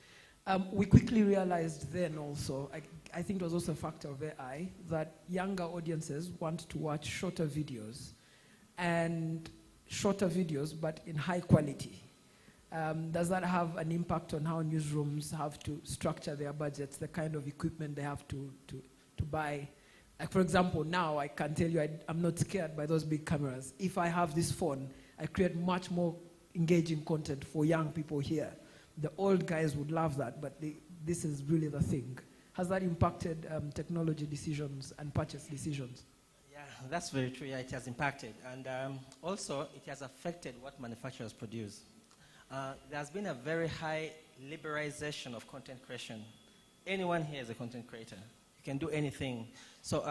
We quickly realized then also, I think it was also a factor of AI, that younger audiences want to watch shorter videos, but in high quality. Does that have an impact on how newsrooms have to structure their budgets, the kind of equipment they have to buy? Like, for example, now I can tell you I'm not scared by those big cameras. If I have this phone, I create much more engaging content for young people here. The old guys would love that, but this is really the thing. Has that impacted technology decisions and purchase decisions? Yeah, that's very true. Yeah, it has impacted. And also, it has affected what manufacturers produce. There's been a very high liberalization of content creation. Anyone here is a content creator. You can do anything. So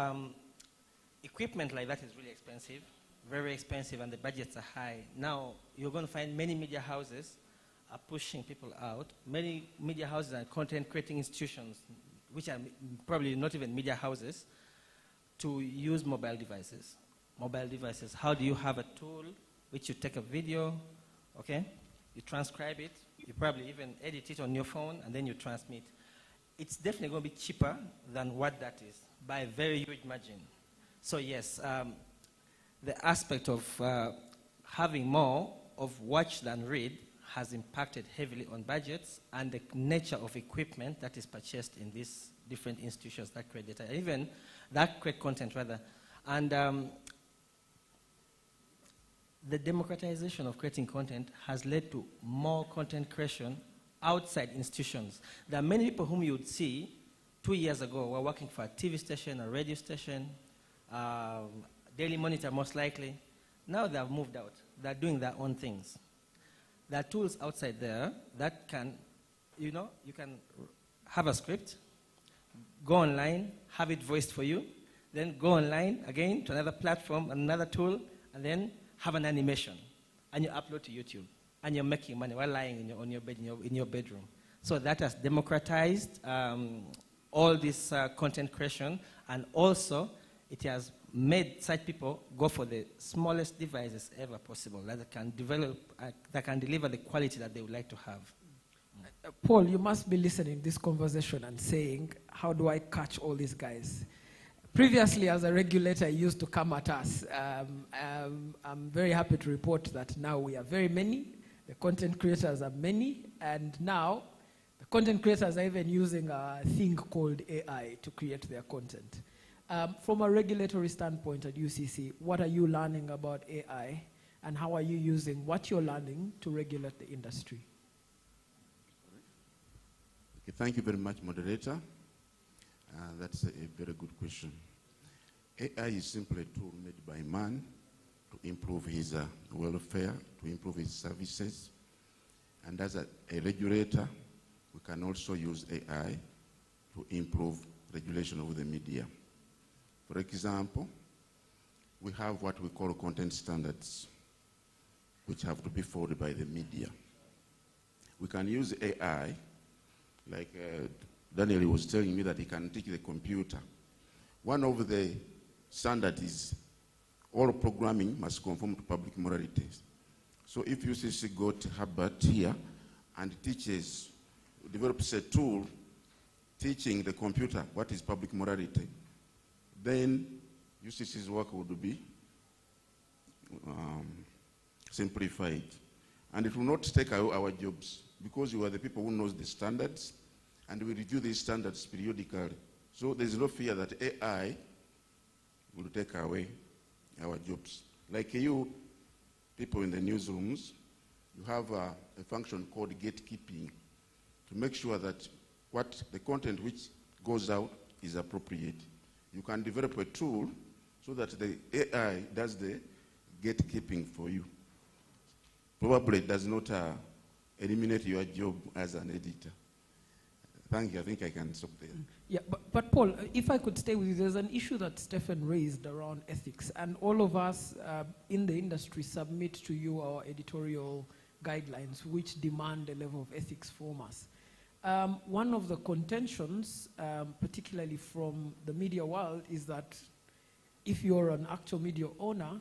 equipment like that is really expensive, very expensive, and the budgets are high. Now, you're going to find many media houses are pushing people out. Many media houses are content creating institutions, which are probably not even media houses, to use mobile devices. Mobile devices, how do you have a tool which you take a video, okay? You transcribe it, you probably even edit it on your phone, and then you transmit. It's definitely going to be cheaper than what that is, by a very huge margin. So yes, the aspect of having more of watch than read has impacted heavily on budgets and the nature of equipment that is purchased in these different institutions that create data, even that create content rather. And the democratization of creating content has led to more content creation outside institutions. There are many people whom you would see 2 years ago were working for a TV station, a radio station, Daily Monitor most likely. Now they have moved out. They're doing their own things. There are tools outside there that can, you can have a script, go online, have it voiced for you, then go online again to another platform, another tool, and then have an animation, and you upload to YouTube, and you're making money while lying on your bed in your bedroom. So that has democratized all this content creation, and also it has made such people go for the smallest devices ever possible that can deliver the quality that they would like to have. Paul, you must be listening to this conversation and saying, how do I catch all these guys? Previously, as a regulator, he used to come at us. I'm very happy to report that now we are very many. The content creators are many. And now, the content creators are even using a thing called AI to create their content. From a regulatory standpoint at UCC, what are you learning about AI? And how are you using what you're learning to regulate the industry? Okay, thank you very much, moderator. That's a very good question. AI is simply a tool made by man to improve his welfare, to improve his services. And as a regulator, we can also use AI to improve regulation of the media. For example, we have what we call content standards, which have to be followed by the media. We can use AI, like Daniel was telling me that he can teach the computer. One of the standards is all programming must conform to public moralities. So if UCC got Herbert here and develops a tool teaching the computer what is public morality, then UCC's work would be simplify it. And it will not take away our jobs because you are the people who knows the standards and we review these standards periodically. So there's no fear that AI will take away our jobs. Like you people in the newsrooms, you have a function called gatekeeping to make sure that what the content which goes out is appropriate. You can develop a tool so that the AI does the gatekeeping for you. Probably it does not eliminate your job as an editor. Thank you. I think I can stop there. Yeah, but Paul, if I could stay with you, there's an issue that Stephen raised around ethics, and all of us in the industry submit to you our editorial guidelines, which demand a level of ethics from us. One of the contentions, particularly from the media world, is that if you're an actual media owner,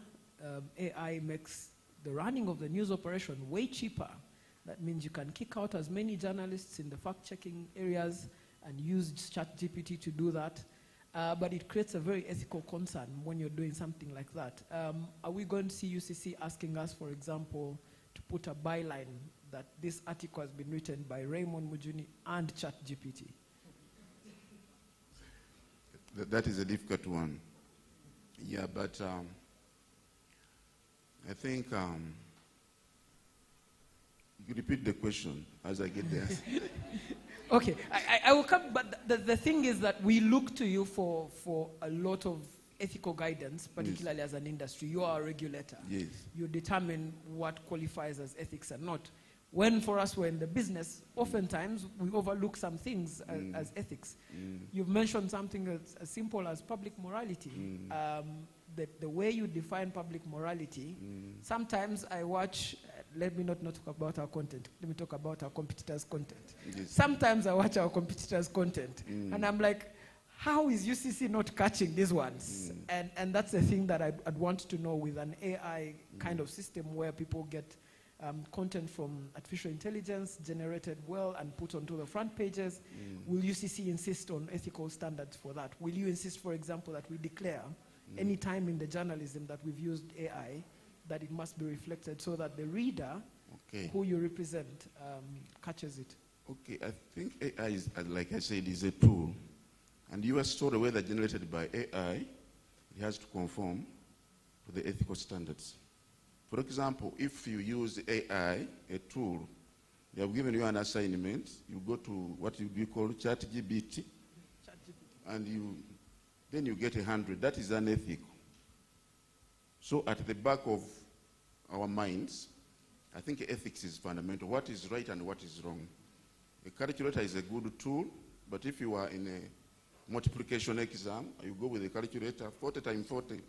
AI makes the running of the news operation way cheaper. That means you can kick out as many journalists in the fact-checking areas and use ChatGPT to do that. But it creates a very ethical concern when you're doing something like that. Are we going to see UCC asking us, for example, to put a byline that this article has been written by Raymond Mujuni and ChatGPT? That is a difficult one. Yeah, but I think you repeat the question as I get there. Okay, I will come, but the thing is that we look to you for a lot of ethical guidance, particularly as an industry. You are a regulator. Yes. You determine what qualifies as ethics and not. When for us we're in the business, oftentimes we overlook some things as ethics. You've mentioned something as simple as public morality. The way you define public morality, sometimes I watch, let me not talk about our content, let me talk about our competitors' content. Yes. Sometimes I watch our competitors' content, and I'm like, how is UCC not catching these ones? And that's the thing that I'd want to know with an AI kind of system where people get content from artificial intelligence generated well and put onto the front pages. Will UCC insist on ethical standards for that? Will you insist, for example, that we declare any time in the journalism that we've used AI, that it must be reflected so that the reader who you represent catches it? Okay, I think AI is, like I said, is a tool. And US story, whether generated by AI, it has to conform to the ethical standards. For example, if you use AI, a tool, they have given you an assignment, you go to what you call ChatGPT, and then you get 100. That is unethical. So at the back of our minds, I think ethics is fundamental. What is right and what is wrong? A calculator is a good tool, but if you are in a multiplication exam, you go with a calculator, 40 times 40,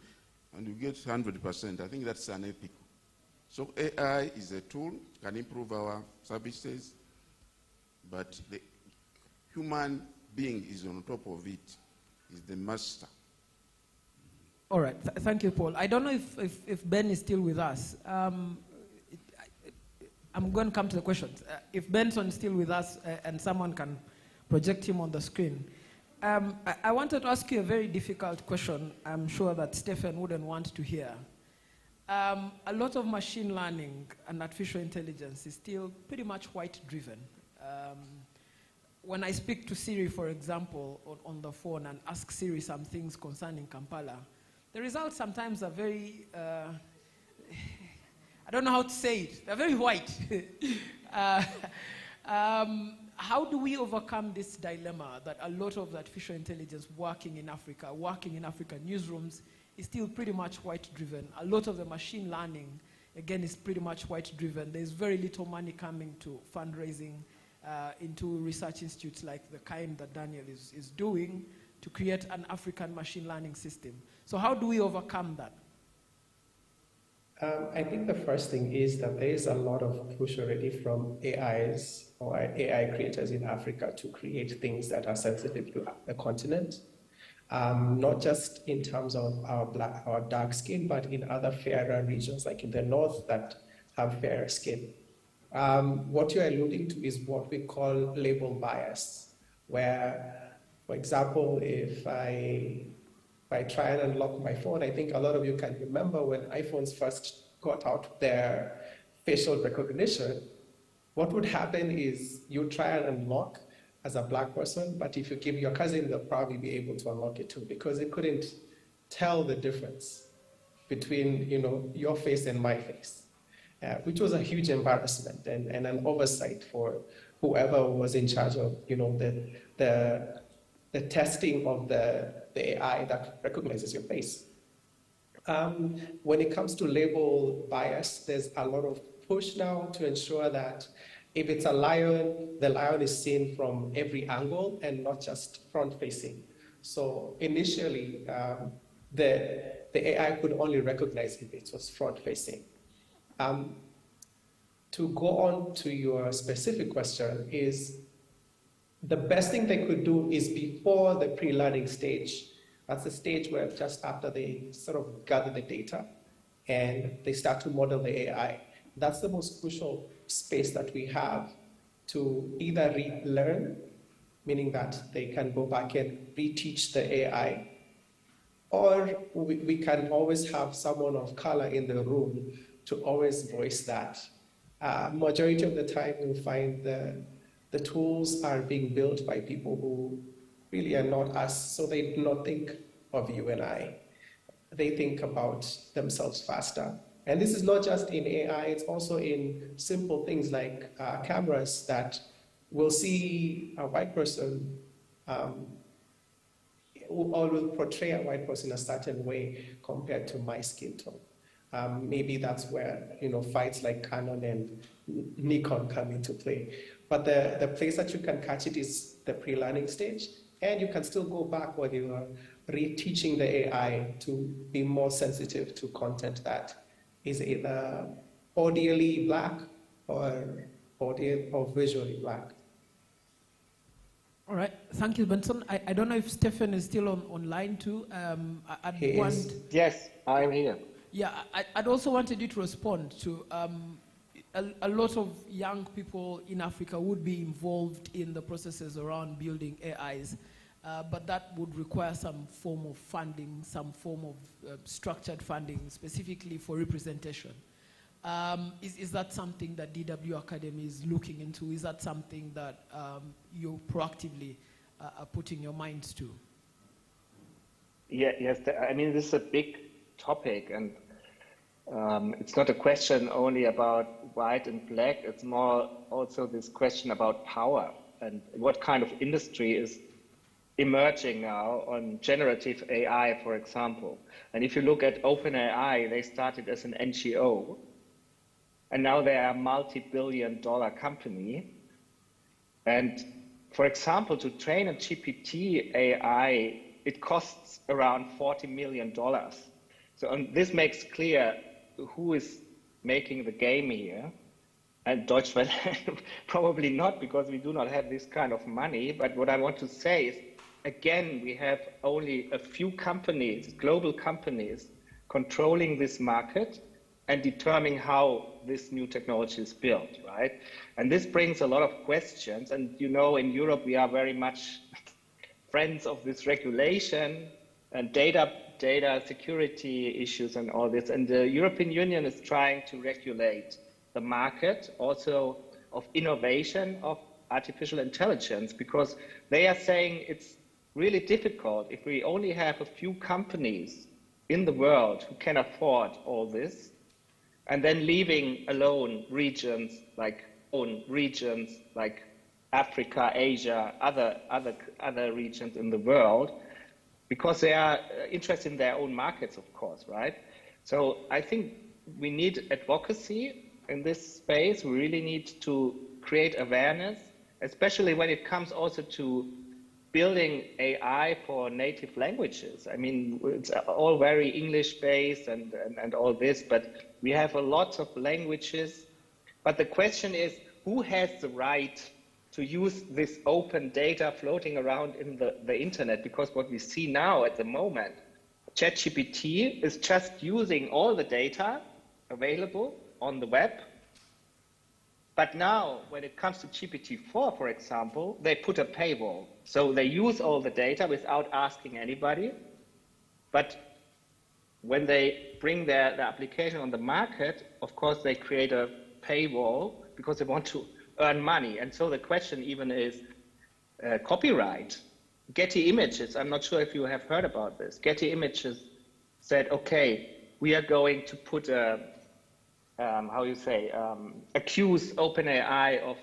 and you get 100%. I think that's unethical. So AI is a tool, can improve our services, but the human being is on top of it, is the master. All right, thank you, Paul. I don't know if Ben is still with us. I'm going to come to the questions. If Benson is still with us and someone can project him on the screen. I wanted to ask you a very difficult question I'm sure that Stephen wouldn't want to hear. A lot of machine learning and artificial intelligence is still pretty much white-driven. When I speak to Siri, for example, on the phone and ask Siri some things concerning Kampala, the results sometimes are very, I don't know how to say it, they're very white. How do we overcome this dilemma that a lot of artificial intelligence working in African newsrooms is still pretty much white-driven? A lot of the machine learning, again, is pretty much white-driven. There's very little money coming to fundraising into research institutes like the kind that Daniel is doing to create an African machine learning system. So how do we overcome that? I think the first thing is that there is a lot of push already from AIs or AI creators in Africa to create things that are sensitive to the continent. Not just in terms of our dark skin, but in other fairer regions, like in the north that have fairer skin. What you're alluding to is what we call label bias, where, for example, if I try and unlock my phone, I think a lot of you can remember when iPhones first got out their facial recognition, what would happen is you try and unlock as a black person, but if you give your cousin, they'll probably be able to unlock it too, because it couldn't tell the difference between your face and my face, which was a huge embarrassment and an oversight for whoever was in charge of the testing of the AI that recognizes your face. When it comes to label bias, there's a lot of push now to ensure that if it's a lion, the lion is seen from every angle and not just front-facing. So initially, the AI could only recognize if it was front-facing. To go on to your specific question is, the best thing they could do is before the pre-learning stage. That's the stage where just after they sort of gather the data and they start to model the AI. That's the most crucial space that we have to either relearn, meaning that they can go back and reteach the AI, or we can always have someone of color in the room to always voice that. Majority of the time, you'll find the tools are being built by people who really are not us, so they do not think of you and I. They think about themselves faster. And this is not just in AI, it's also in simple things like cameras that will see a white person or will portray a white person a certain way compared to my skin tone. Maybe that's where fights like Canon and Nikon come into play. But the place that you can catch it is the pre-learning stage, and you can still go back when you are reteaching the AI to be more sensitive to content that is either audially black or visually black. All right, thank you, Benson. I don't know if Stephen is still online too. Yes, I'm here. Yeah, I'd also wanted you to respond to a lot of young people in Africa would be involved in the processes around building AIs, but that would require some form of funding, some form of structured funding, specifically for representation. Is that something that DW Academy is looking into? Is that something that you proactively are putting your minds to? Yeah, yes, I mean, this is a big topic, and it's not a question only about white and black, it's more also this question about power and what kind of industry is emerging now on generative AI, for example. And if you look at OpenAI, they started as an NGO, and now they are a multi-billion-dollar company. And for example, to train a GPT AI, it costs around $40 million. So this makes clear who is making the game here. And Deutschland probably not, because we do not have this kind of money. But what I want to say is, again, we have only a few companies, global companies, controlling this market and determining how this new technology is built, right? And this brings a lot of questions. And in Europe, we are very much friends of this regulation and data security issues and all this. And the European Union is trying to regulate the market also of innovation of artificial intelligence, because they are saying it's really difficult if we only have a few companies in the world who can afford all this, and then leaving alone regions like Africa, Asia, other regions in the world, because they are interested in their own markets, of course, right? So I think we need advocacy in this space. We really need to create awareness, especially when it comes also to building AI for native languages. I mean, it's all very English-based and all this, but we have a lot of languages. But the question is, who has the right to use this open data floating around in the internet? Because what we see now at the moment, ChatGPT is just using all the data available on the web. But now, when it comes to GPT-4, for example, they put a paywall. So they use all the data without asking anybody. But when they bring their application on the market, of course, they create a paywall because they want to earn money. And so the question even is copyright. Getty Images, I'm not sure if you have heard about this. Getty Images said, okay, we are going to put accuse OpenAI of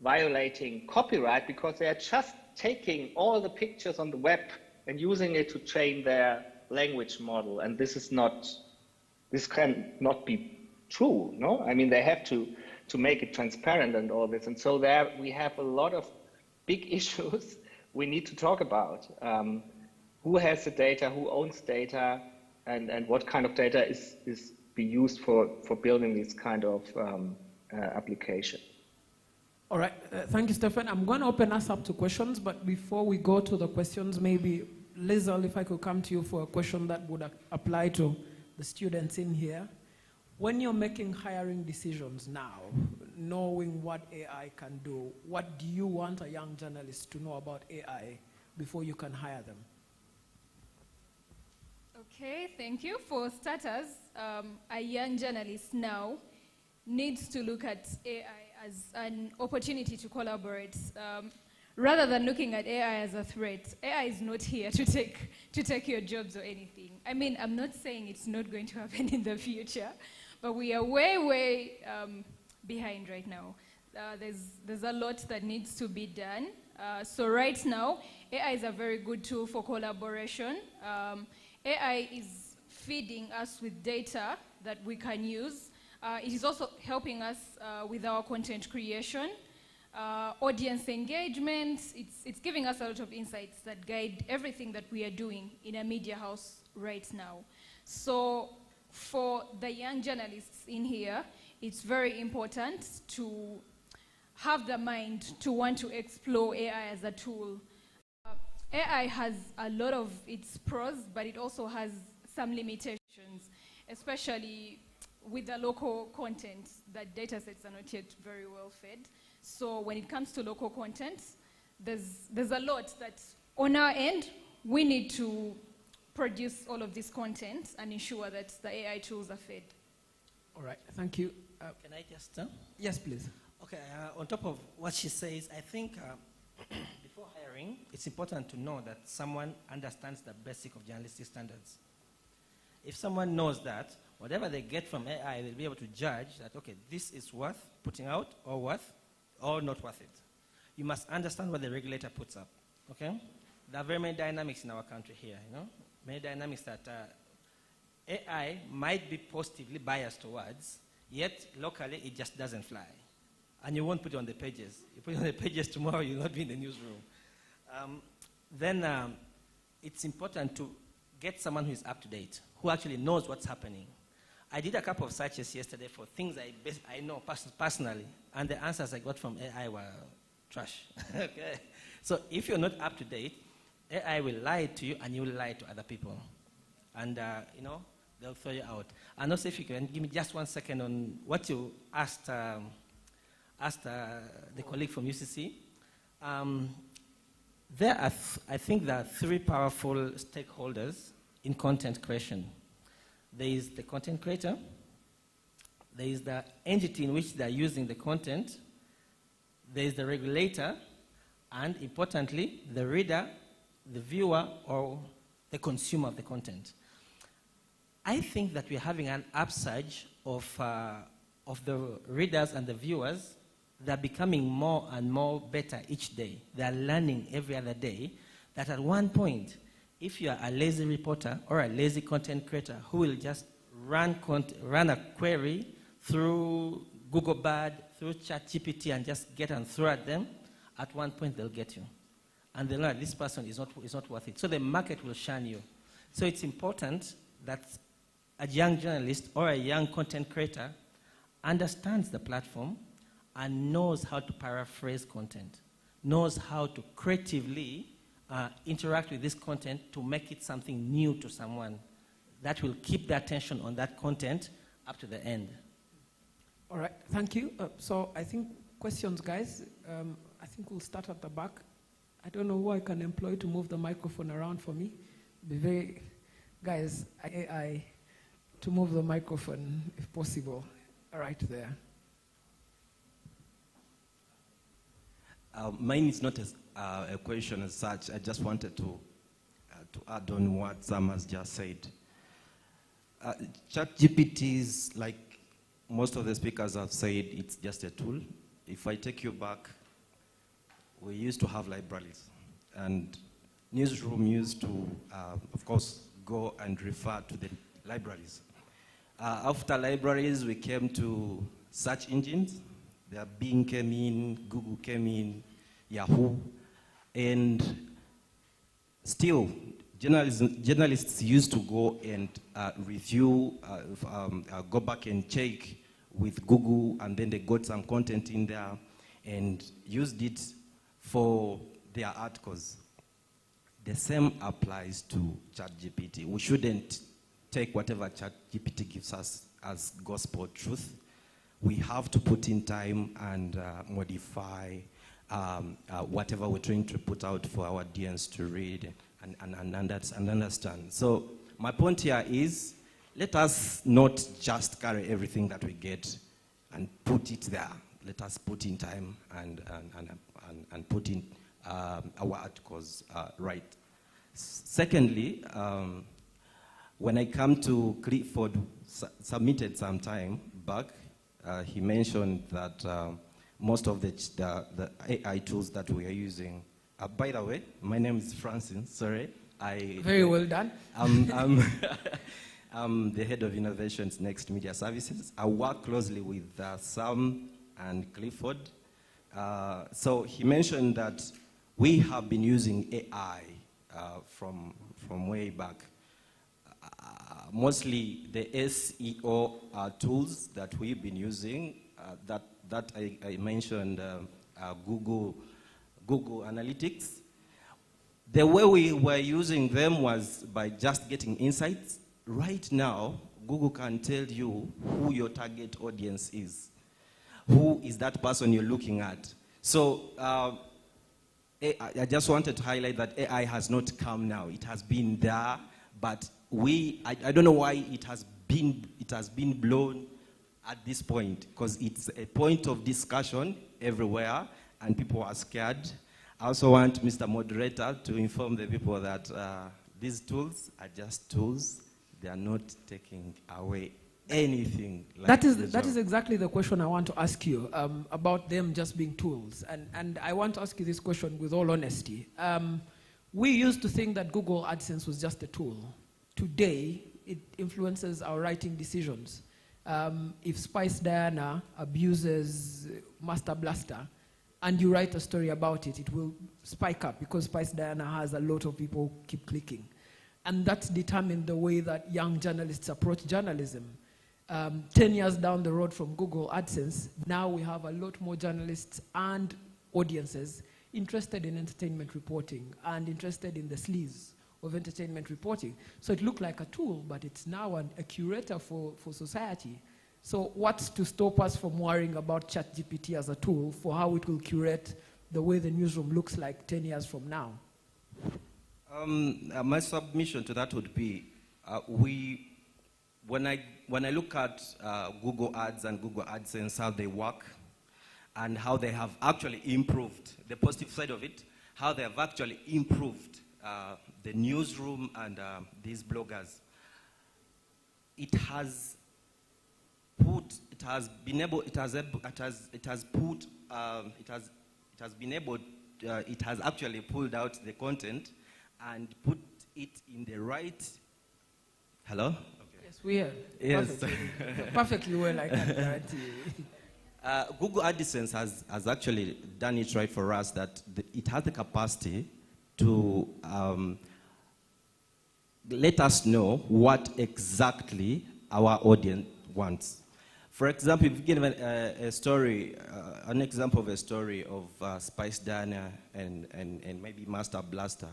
violating copyright because they are just taking all the pictures on the web and using it to train their language model. And this can not be true, no? I mean, they have to make it transparent and all this. And so there we have a lot of big issues we need to talk about. Who has the data, who owns data, and what kind of data is be used for building this kind of application. All right, thank you, Stefan. I'm going to open us up to questions, but before we go to the questions, maybe Lizel, if I could come to you for a question that would apply to the students in here. When you're making hiring decisions now, knowing what AI can do, what do you want a young journalist to know about AI before you can hire them? Okay, thank you. For starters, a young journalist now needs to look at AI as an opportunity to collaborate, rather than looking at AI as a threat. AI is not here to take your jobs or anything. I mean, I'm not saying it's not going to happen in the future, but we are way behind right now. There's a lot that needs to be done. So right now, AI is a very good tool for collaboration. AI is feeding us with data that we can use. It is also helping us with our content creation, audience engagement. It's giving us a lot of insights that guide everything that we are doing in a media house right now. So for the young journalists in here, it's very important to have the mind to want to explore AI as a tool. AI has a lot of its pros, but it also has some limitations, especially with the local content. That data sets are not yet very well fed. So when it comes to local content, there's a lot that on our end, we need to produce all of this content and ensure that the AI tools are fed. All right, thank you. Can I just? Yes, please. Okay, on top of what she says, I think before hiring, it's important to know that someone understands the basic of journalistic standards. If someone knows that, whatever they get from AI, they'll be able to judge that, okay, this is worth putting out or not worth it. You must understand what the regulator puts up, okay? There are very many dynamics in our country here, you know? Many dynamics that AI might be positively biased towards, yet locally it just doesn't fly. And you won't put it on the pages. You put it on the pages tomorrow, you'll not be in the newsroom. Then it's important to get someone who is up to date, who actually knows what's happening. I did a couple of searches yesterday for things I know personally, and the answers I got from AI were trash. Okay. So if you're not up to date, AI will lie to you and you will lie to other people. And, you know, they'll throw you out. And also if you can give me just 1 second on what you asked the colleague from UCC. I think there are 3 powerful stakeholders in content creation. There is the content creator, there is the entity in which they're using the content, there is the regulator, and importantly, the reader, the viewer, or the consumer of the content. I think that we're having an upsurge of the readers and the viewers. They're becoming more and more better each day. They're learning every other day that at one point, if you are a lazy reporter or a lazy content creator who will just run a query through Google Bard, through ChatGPT and just get and throw at them, at one point they'll get you. And they'll know that this person is not worth it. So the market will shun you. So it's important that a young journalist or a young content creator understands the platform and knows how to paraphrase content, knows how to creatively interact with this content to make it something new to someone that will keep the attention on that content up to the end. All right, thank you. So I think questions, guys. I think we'll start at the back. I don't know who I can employ to move the microphone around for me. Be very Guys, AI, to move the microphone, if possible, right there. Mine is not a question as such. I just wanted to add on what Sam has just said. ChatGPT is, like most of the speakers have said, it's just a tool. If I take you back, we used to have libraries, and newsroom used to, of course, go and refer to the libraries. After libraries, we came to search engines. There Bing came in, Google came in, Yahoo, and still, journalists used to go and review, go back and check with Google, and then they got some content in there and used it for their articles. The same applies to ChatGPT. We shouldn't take whatever ChatGPT gives us as gospel truth. We have to put in time and modify whatever we're trying to put out for our audience to read and understand. So my point here is, let us not just carry everything that we get and put it there. Let us put in time and put in our articles right. Secondly, when I come to Clifford, submitted some time back, he mentioned that most of the AI tools that we are using. By the way, my name is Francis. Sorry, Very well done. I'm the head of innovations Next Media Services. I work closely with Sam and Clifford. So he mentioned that we have been using AI from way back. Mostly the SEO tools that we've been using, that I mentioned, Google Analytics. The way we were using them was by just getting insights. Right now, Google can tell you who your target audience is. Who is that person you're looking at? So I just wanted to highlight that AI has not come now. It has been there, but I don't know why it has been blown at this point, because it's a point of discussion everywhere and people are scared. I also want Mr. Moderator to inform the people that these tools are just tools. They are not taking away anything. Like that is exactly the question I want to ask you about them just being tools. And I want to ask you this question with all honesty. We used to think that Google AdSense was just a tool. Today, it influences our writing decisions. If Spice Diana abuses Master Blaster, and you write a story about it, it will spike up because Spice Diana has a lot of people keep clicking. And that's determined the way that young journalists approach journalism. 10 years down the road from Google AdSense, now we have a lot more journalists and audiences interested in entertainment reporting and interested in the sleaze of entertainment reporting. So it looked like a tool, but it's now a curator for society. So what's to stop us from worrying about ChatGPT as a tool for how it will curate the way the newsroom looks like 10 years from now? My submission to that would be, when I look at Google Ads and Google AdSense, how they work, and how they have actually improved, the positive side of it, how they have actually improved the newsroom and these bloggers, it has actually pulled out the content and put it in the right. Hello? Okay. Yes, we are. Yes. Perfectly well, I can guarantee you. Google AdSense has actually done it right for us, that it has the capacity to let us know what exactly our audience wants. For example, if you give a story, an example of a story of Spice Diana and maybe Master Blaster,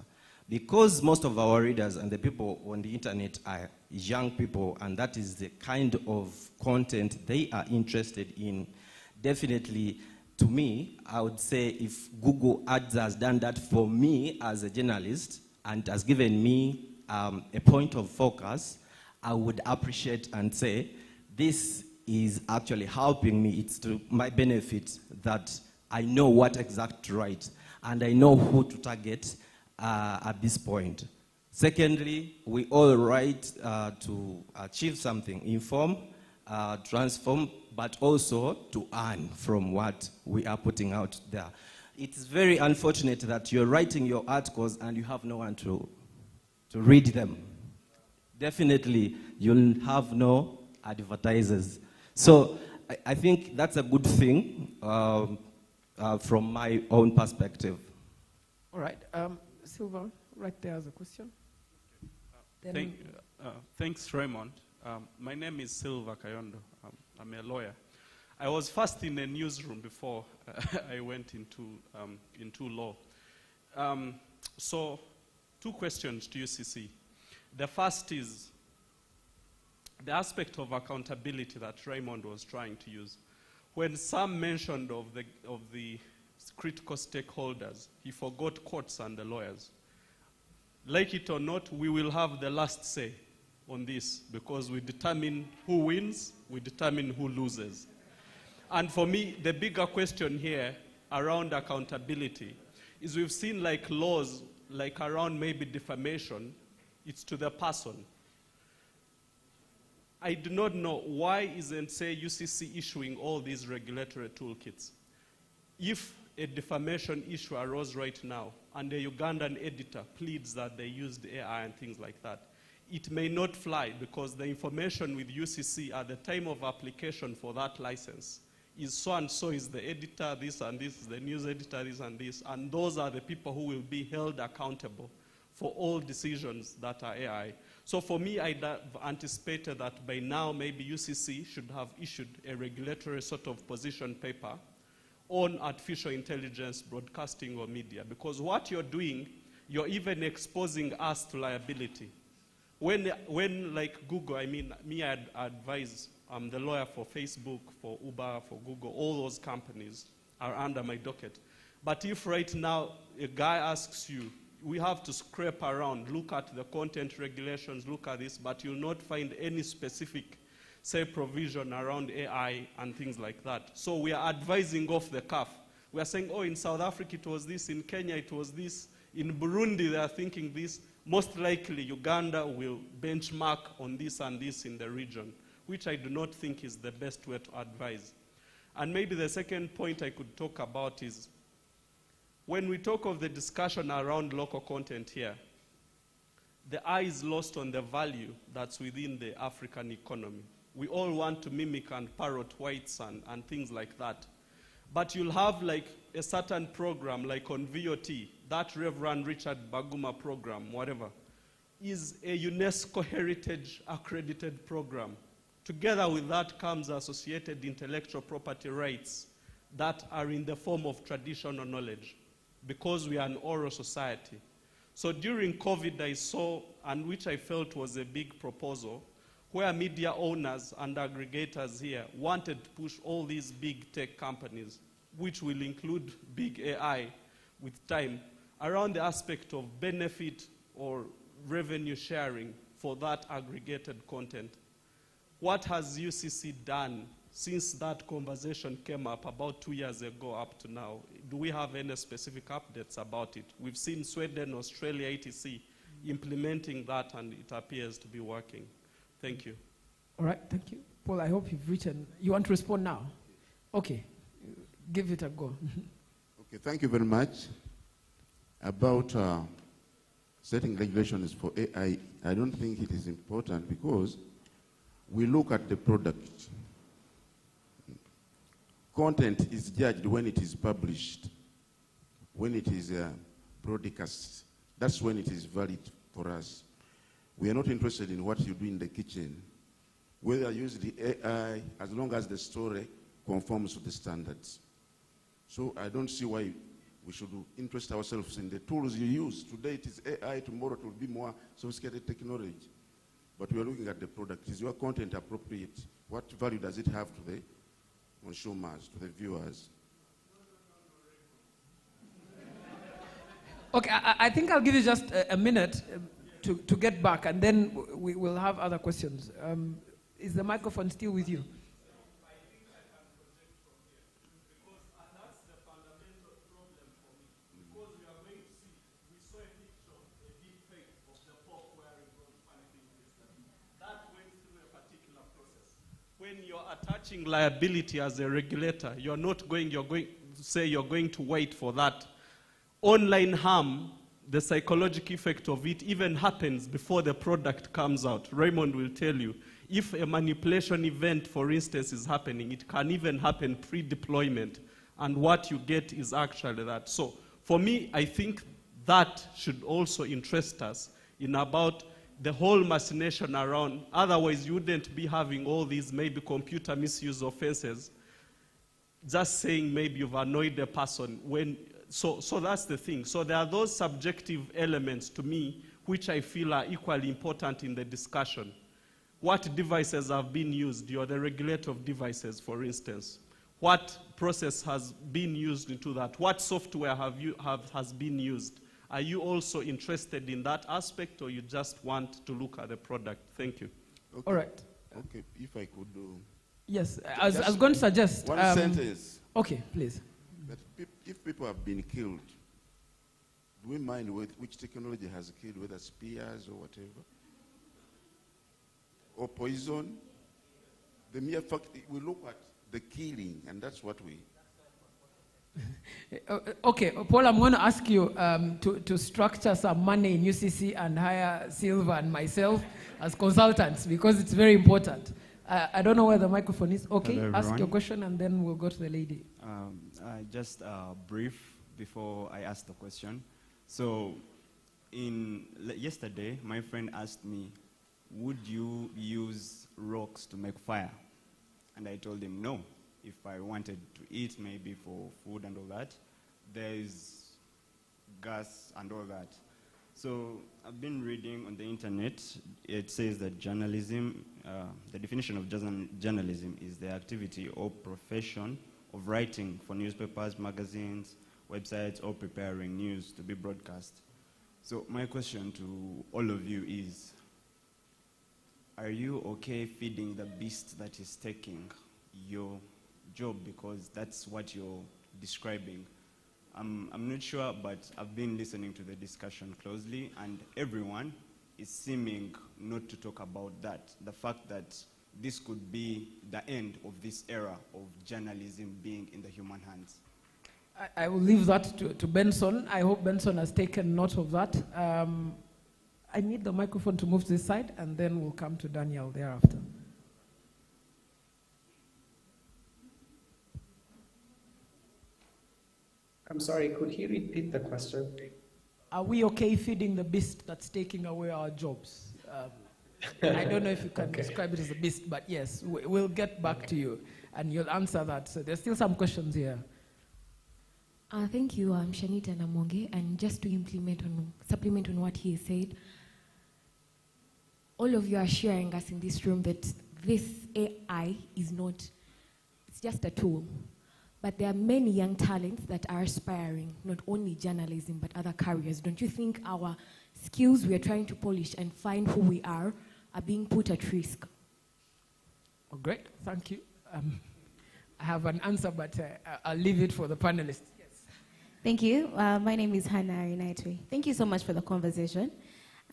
because most of our readers and the people on the internet are young people, and that is the kind of content they are interested in, definitely, to me, I would say if Google Ads has done that for me as a journalist and has given me a point of focus, I would appreciate and say, this is actually helping me. It's to my benefit that I know what exact to write and I know who to target at this point. Secondly, we all write to achieve something, inform, transform, but also to earn from what we are putting out there. It's very unfortunate that you're writing your articles and you have no one to read them. Definitely, you'll have no advertisers. So I think that's a good thing from my own perspective. All right. Silva, right there has a question. Thanks, Raymond. My name is Silva Kayondo. I'm a lawyer. I was first in a newsroom before I went into law. So, two questions to UCC. The first is the aspect of accountability that Raymond was trying to use. When Sam mentioned of the critical stakeholders, he forgot courts and the lawyers. Like it or not, we will have the last say on this because we determine who wins, we determine who loses. And for me, the bigger question here around accountability is we've seen like laws, like around maybe defamation, it's to the person. I do not know why isn't, say, UCC issuing all these regulatory toolkits. If a defamation issue arose right now and a Ugandan editor pleads that they used AI and things like that, it may not fly because the information with UCC at the time of application for that license is so and so is the editor, this and this is the news editor, this and this, and those are the people who will be held accountable for all decisions that are AI. So for me, I anticipated that by now maybe UCC should have issued a regulatory sort of position paper on artificial intelligence, broadcasting or media. Because what you're doing, you're even exposing us to liability. When like Google, I mean, me, I advise, I'm the lawyer for Facebook, for Uber, for Google, all those companies are under my docket. But if right now a guy asks you, we have to scrape around, look at the content regulations, look at this, but you'll not find any specific, say, provision around AI and things like that. So we are advising off the cuff. We are saying, oh, in South Africa it was this, in Kenya it was this, in Burundi they are thinking this. Most likely Uganda will benchmark on this and this in the region, which I do not think is the best way to advise. And maybe the second point I could talk about is, when we talk of the discussion around local content here, the eye is lost on the value that's within the African economy. We all want to mimic and parrot whites and things like that. But you'll have like a certain program like on VOT, that Reverend Richard Baguma program, whatever, is a UNESCO heritage accredited program. Together with that comes associated intellectual property rights that are in the form of traditional knowledge, because we are an oral society. So during COVID, I saw, and which I felt was a big proposal, where media owners and aggregators here wanted to push all these big tech companies, which will include big AI with time, around the aspect of benefit or revenue sharing for that aggregated content. What has UCC done since that conversation came up about 2 years ago up to now? Do we have any specific updates about it? We've seen Sweden, Australia, etc. implementing that, and it appears to be working. Thank you. All right, thank you. Paul, I hope you've written. You want to respond now? Okay, give it a go. Okay, thank you very much. About setting regulations for AI, I don't think it is important because we look at the product. Content is judged when it is published, when it is broadcast. That's when it is valid for us. We are not interested in what you do in the kitchen, whether you use the AI, as long as the story conforms to the standards. So I don't see why we should interest ourselves in the tools you use. Today it is AI, tomorrow it will be more sophisticated technology. But we are looking at the product. Is your content appropriate? What value does it have to the consumers, to the viewers? Okay, I think I'll give you just a minute. to get back, and then we will have other questions. Is the microphone still with you? When you're attaching liability as a regulator, you're going to wait for that. Online harm, the psychological effect of it even happens before the product comes out. Raymond will tell you, if a manipulation event, for instance, is happening, it can even happen pre-deployment, and what you get is actually that. So for me, I think that should also interest us in about the whole machination around. Otherwise, you wouldn't be having all these maybe computer misuse offenses, just saying maybe you've annoyed a person. So that's the thing. So there are those subjective elements to me which I feel are equally important in the discussion. What devices have been used? You're the regulator of devices, for instance. What process has been used into that? What software has been used? Are you also interested in that aspect, or you just want to look at the product? Thank you. Okay. All right. Okay, if I could do... Yes, I was going to suggest... One sentence. Okay, please. That if people have been killed, do we mind which technology has killed, whether spears or whatever? Or poison? The mere fact, we look at the killing, and that's what we... Okay, Paul, I'm going to ask you to structure some money in UCC and hire Silva and myself as consultants, because it's very important. I don't know where the microphone is. Okay, hello, ask your question and then we'll go to the lady. Just brief before I ask the question. So, yesterday, my friend asked me, would you use rocks to make fire? And I told him no. If I wanted to eat, maybe for food and all that, there's gas and all that. So I've been reading on the internet. It says that journalism, the definition of journalism is the activity or profession of writing for newspapers, magazines, websites, or preparing news to be broadcast. So my question to all of you is, are you okay feeding the beast that is taking your job, because that's what you're describing? I'm not sure, but I've been listening to the discussion closely, and everyone is seeming not to talk about that. The fact that this could be the end of this era of journalism being in the human hands. I will leave that to Benson. I hope Benson has taken note of that. I need the microphone to move to this side, and then we'll come to Daniel thereafter. I'm sorry, could he repeat the question? Are we okay feeding the beast that's taking away our jobs? I don't know if you can describe it as a beast, but yes, we'll get back to you, and you'll answer that. So there's still some questions here. Thank you, Shanita Namonge, and just to supplement on what he said, all of you are sharing us in this room that this AI is not, it's just a tool. But there are many young talents that are aspiring, not only journalism, but other careers. Don't you think our skills we are trying to polish and find who we are being put at risk? Oh, great, thank you. I have an answer, but I'll leave it for the panelists. Yes. Thank you. My name is Hannah Inaitwe. Thank you so much for the conversation.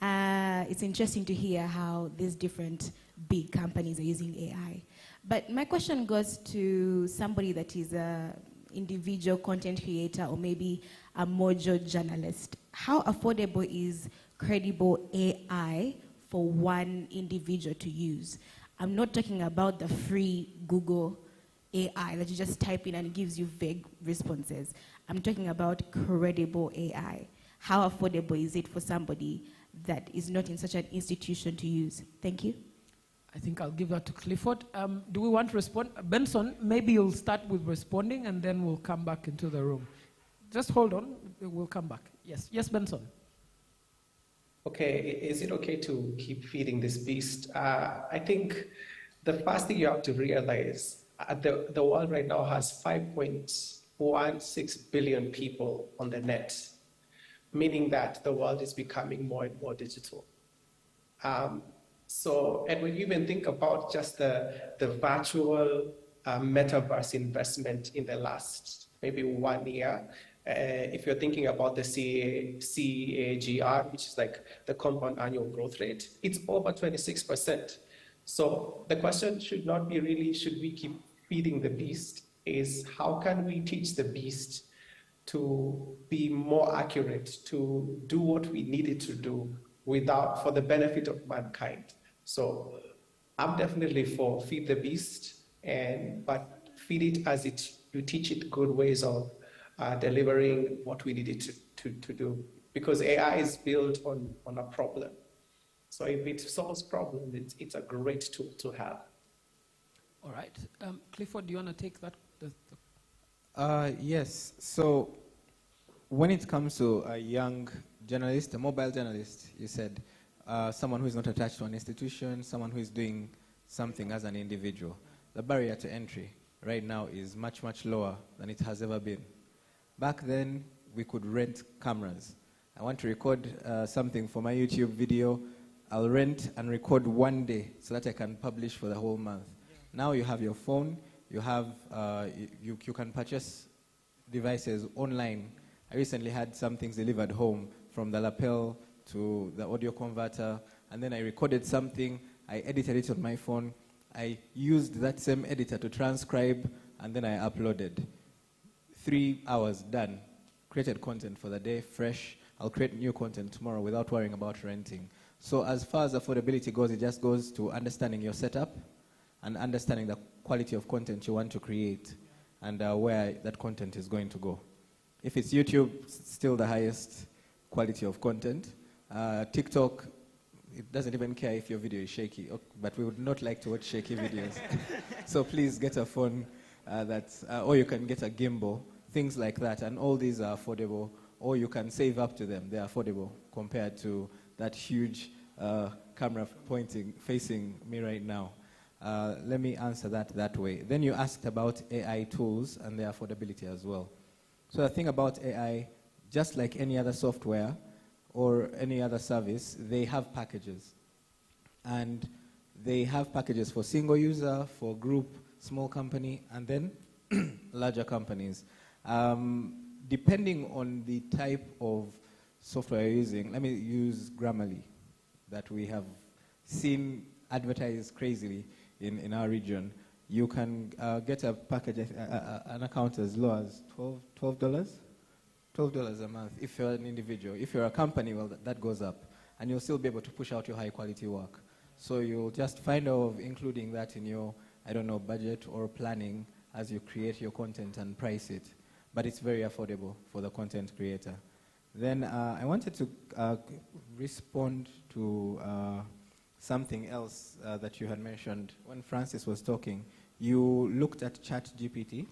It's interesting to hear how these different big companies are using AI. But my question goes to somebody that is an individual content creator or maybe a mojo journalist. How affordable is credible AI for one individual to use? I'm not talking about the free Google AI that you just type in and it gives you vague responses. I'm talking about credible AI. How affordable is it for somebody that is not in such an institution to use? Thank you. I think I'll give that to Clifford. Do we want to respond? Benson, maybe you'll start with responding and then we'll come back into the room. Just hold on, we'll come back. Yes, yes, Benson. Okay, is it okay to keep feeding this beast? I think the first thing you have to realize, the world right now has 5.16 billion people on the net, meaning that the world is becoming more and more digital. And when you even think about just the virtual metaverse investment in the last maybe 1 year, if you're thinking about the CAGR, which is like the compound annual growth rate, it's over 26%. So the question should not be really, should we keep feeding the beast? Is how can we teach the beast to be more accurate, to do what we need it to do for the benefit of mankind? So I'm definitely for feed the beast, but feed it as you teach it good ways of delivering what we need it to do. Because AI is built on a problem. So if it solves problems, it's a great tool to have. All right. Clifford, do you want to take that? Yes. So when it comes to a young journalist, a mobile journalist, you said, someone who is not attached to an institution, someone who is doing something as an individual, the barrier to entry right now is much, much lower than it has ever been. Back then, we could rent cameras. I want to record something for my YouTube video. I'll rent and record one day so that I can publish for the whole month. Now you have your phone, you have, you can purchase devices online. I recently had some things delivered home, from the lapel to the audio converter, and then I recorded something, I edited it on my phone, I used that same editor to transcribe, and then I uploaded. 3 hours, done. Created content for the day, fresh. I'll create new content tomorrow without worrying about renting. So as far as affordability goes, it just goes to understanding your setup and understanding the quality of content you want to create and where that content is going to go. If it's YouTube, still the highest quality of content. TikTok, it doesn't even care if your video is shaky, but we would not like to watch shaky videos. So please get a phone or you can get a gimbal, things like that, and all these are affordable, or you can save up to them. They're affordable compared to that huge camera facing me right now. Let me answer that way. Then you asked about AI tools and their affordability as well. So the thing about AI, just like any other software or any other service, they have packages. And they have packages for single user, for group, small company, and then larger companies. Depending on the type of software you're using, let me use Grammarly, that we have seen advertised crazily in our region. You can get a package, an account as low as $12 a month if you're an individual. If you're a company, well, that goes up. And you'll still be able to push out your high quality work. So you'll just find out of including that in your, budget or planning as you create your content and price it. But it's very affordable for the content creator. Then I wanted to respond to something else that you had mentioned when Francis was talking. You looked at ChatGPT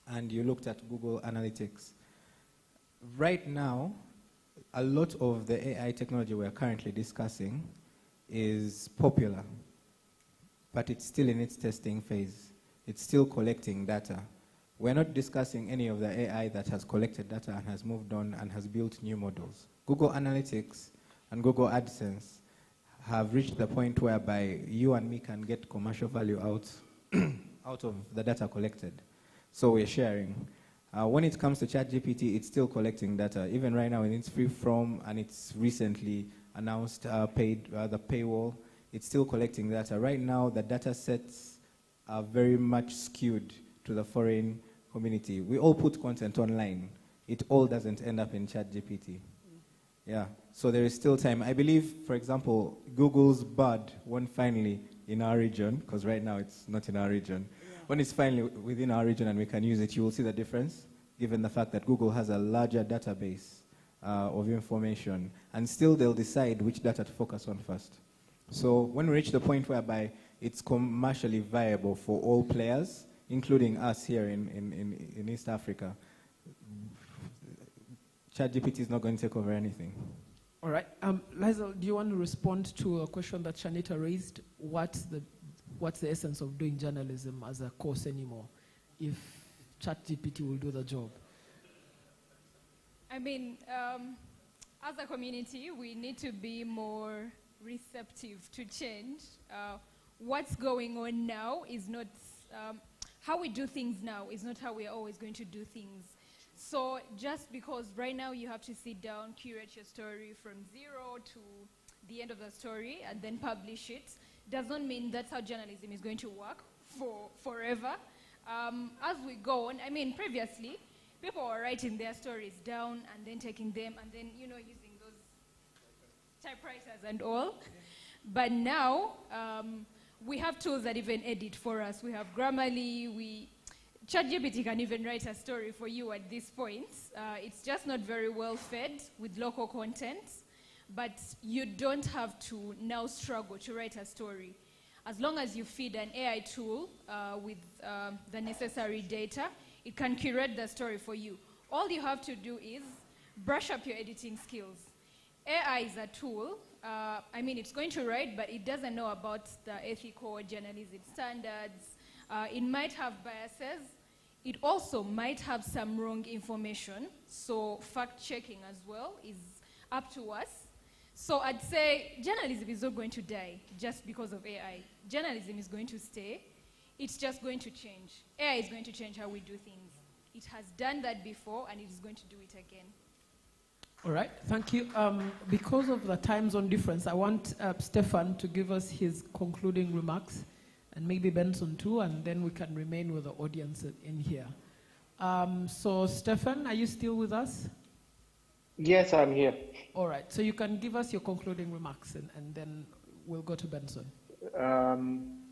and you looked at Google Analytics. Right now, a lot of the AI technology we're currently discussing is popular, but it's still in its testing phase. It's still collecting data. We're not discussing any of the AI that has collected data and has moved on and has built new models. Google Analytics and Google AdSense have reached the point whereby you and me can get commercial value out of the data collected. So we're sharing. When it comes to ChatGPT, it's still collecting data. Even right now, in its free form, and it's recently announced the paywall, it's still collecting data. Right now, the data sets are very much skewed to the foreign community. We all put content online. It all doesn't end up in ChatGPT. Yeah, so there is still time. I believe, for example, Google's Bard won't finally in our region, because right now it's not in our region. Yeah. When it's finally within our region and we can use it, you will see the difference, given the fact that Google has a larger database of information, and still they'll decide which data to focus on first. So when we reach the point whereby it's commercially viable for all players, including us here in East Africa, ChatGPT is not going to take over anything. All right. Liza, do you want to respond to a question that Shanita raised? What's the essence of doing journalism as a course anymore if ChatGPT will do the job? I mean, as a community, we need to be more receptive to change. What's going on now is not, how we do things now is not how we are always going to do things. So just because right now you have to sit down, curate your story from zero to the end of the story and then publish it, does not mean that's how journalism is going to work forever. As we go on, I mean, previously, people were writing their stories down and then taking them and then, you know, using those typewriters and all. But now, we have tools that even edit for us. We have Grammarly, ChatGPT can even write a story for you at this point. It's just not very well fed with local content, but you don't have to now struggle to write a story. As long as you feed an AI tool with the necessary data, it can curate the story for you. All you have to do is brush up your editing skills. AI is a tool. I mean, it's going to write, but it doesn't know about the ethical journalism standards. It might have biases. It also might have some wrong information. So fact-checking as well is up to us. So I'd say journalism is not going to die just because of AI. Journalism is going to stay. It's just going to change. AI is going to change how we do things. It has done that before, and it is going to do it again. All right, thank you. Because of the time zone difference, I want Stefan to give us his concluding remarks, and maybe Benson too, and then we can remain with the audience in here. So Stefan, are you still with us? Yes, I'm here. All right, so you can give us your concluding remarks, and then we'll go to Benson.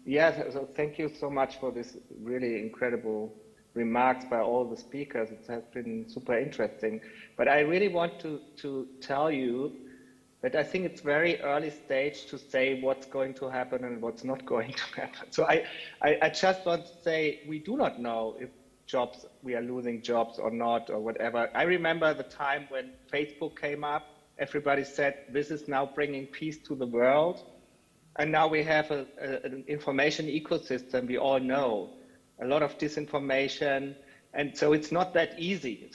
Yes, so thank you so much for this really incredible remarks by all the speakers. It has been super interesting. But I really want to tell you that I think it's very early stage to say what's going to happen and what's not going to happen. So I just want to say we do not know if we are losing jobs or not or whatever. I remember the time when Facebook came up, everybody said, this is now bringing peace to the world. And now we have an information ecosystem, we all know. A lot of disinformation, and so it's not that easy.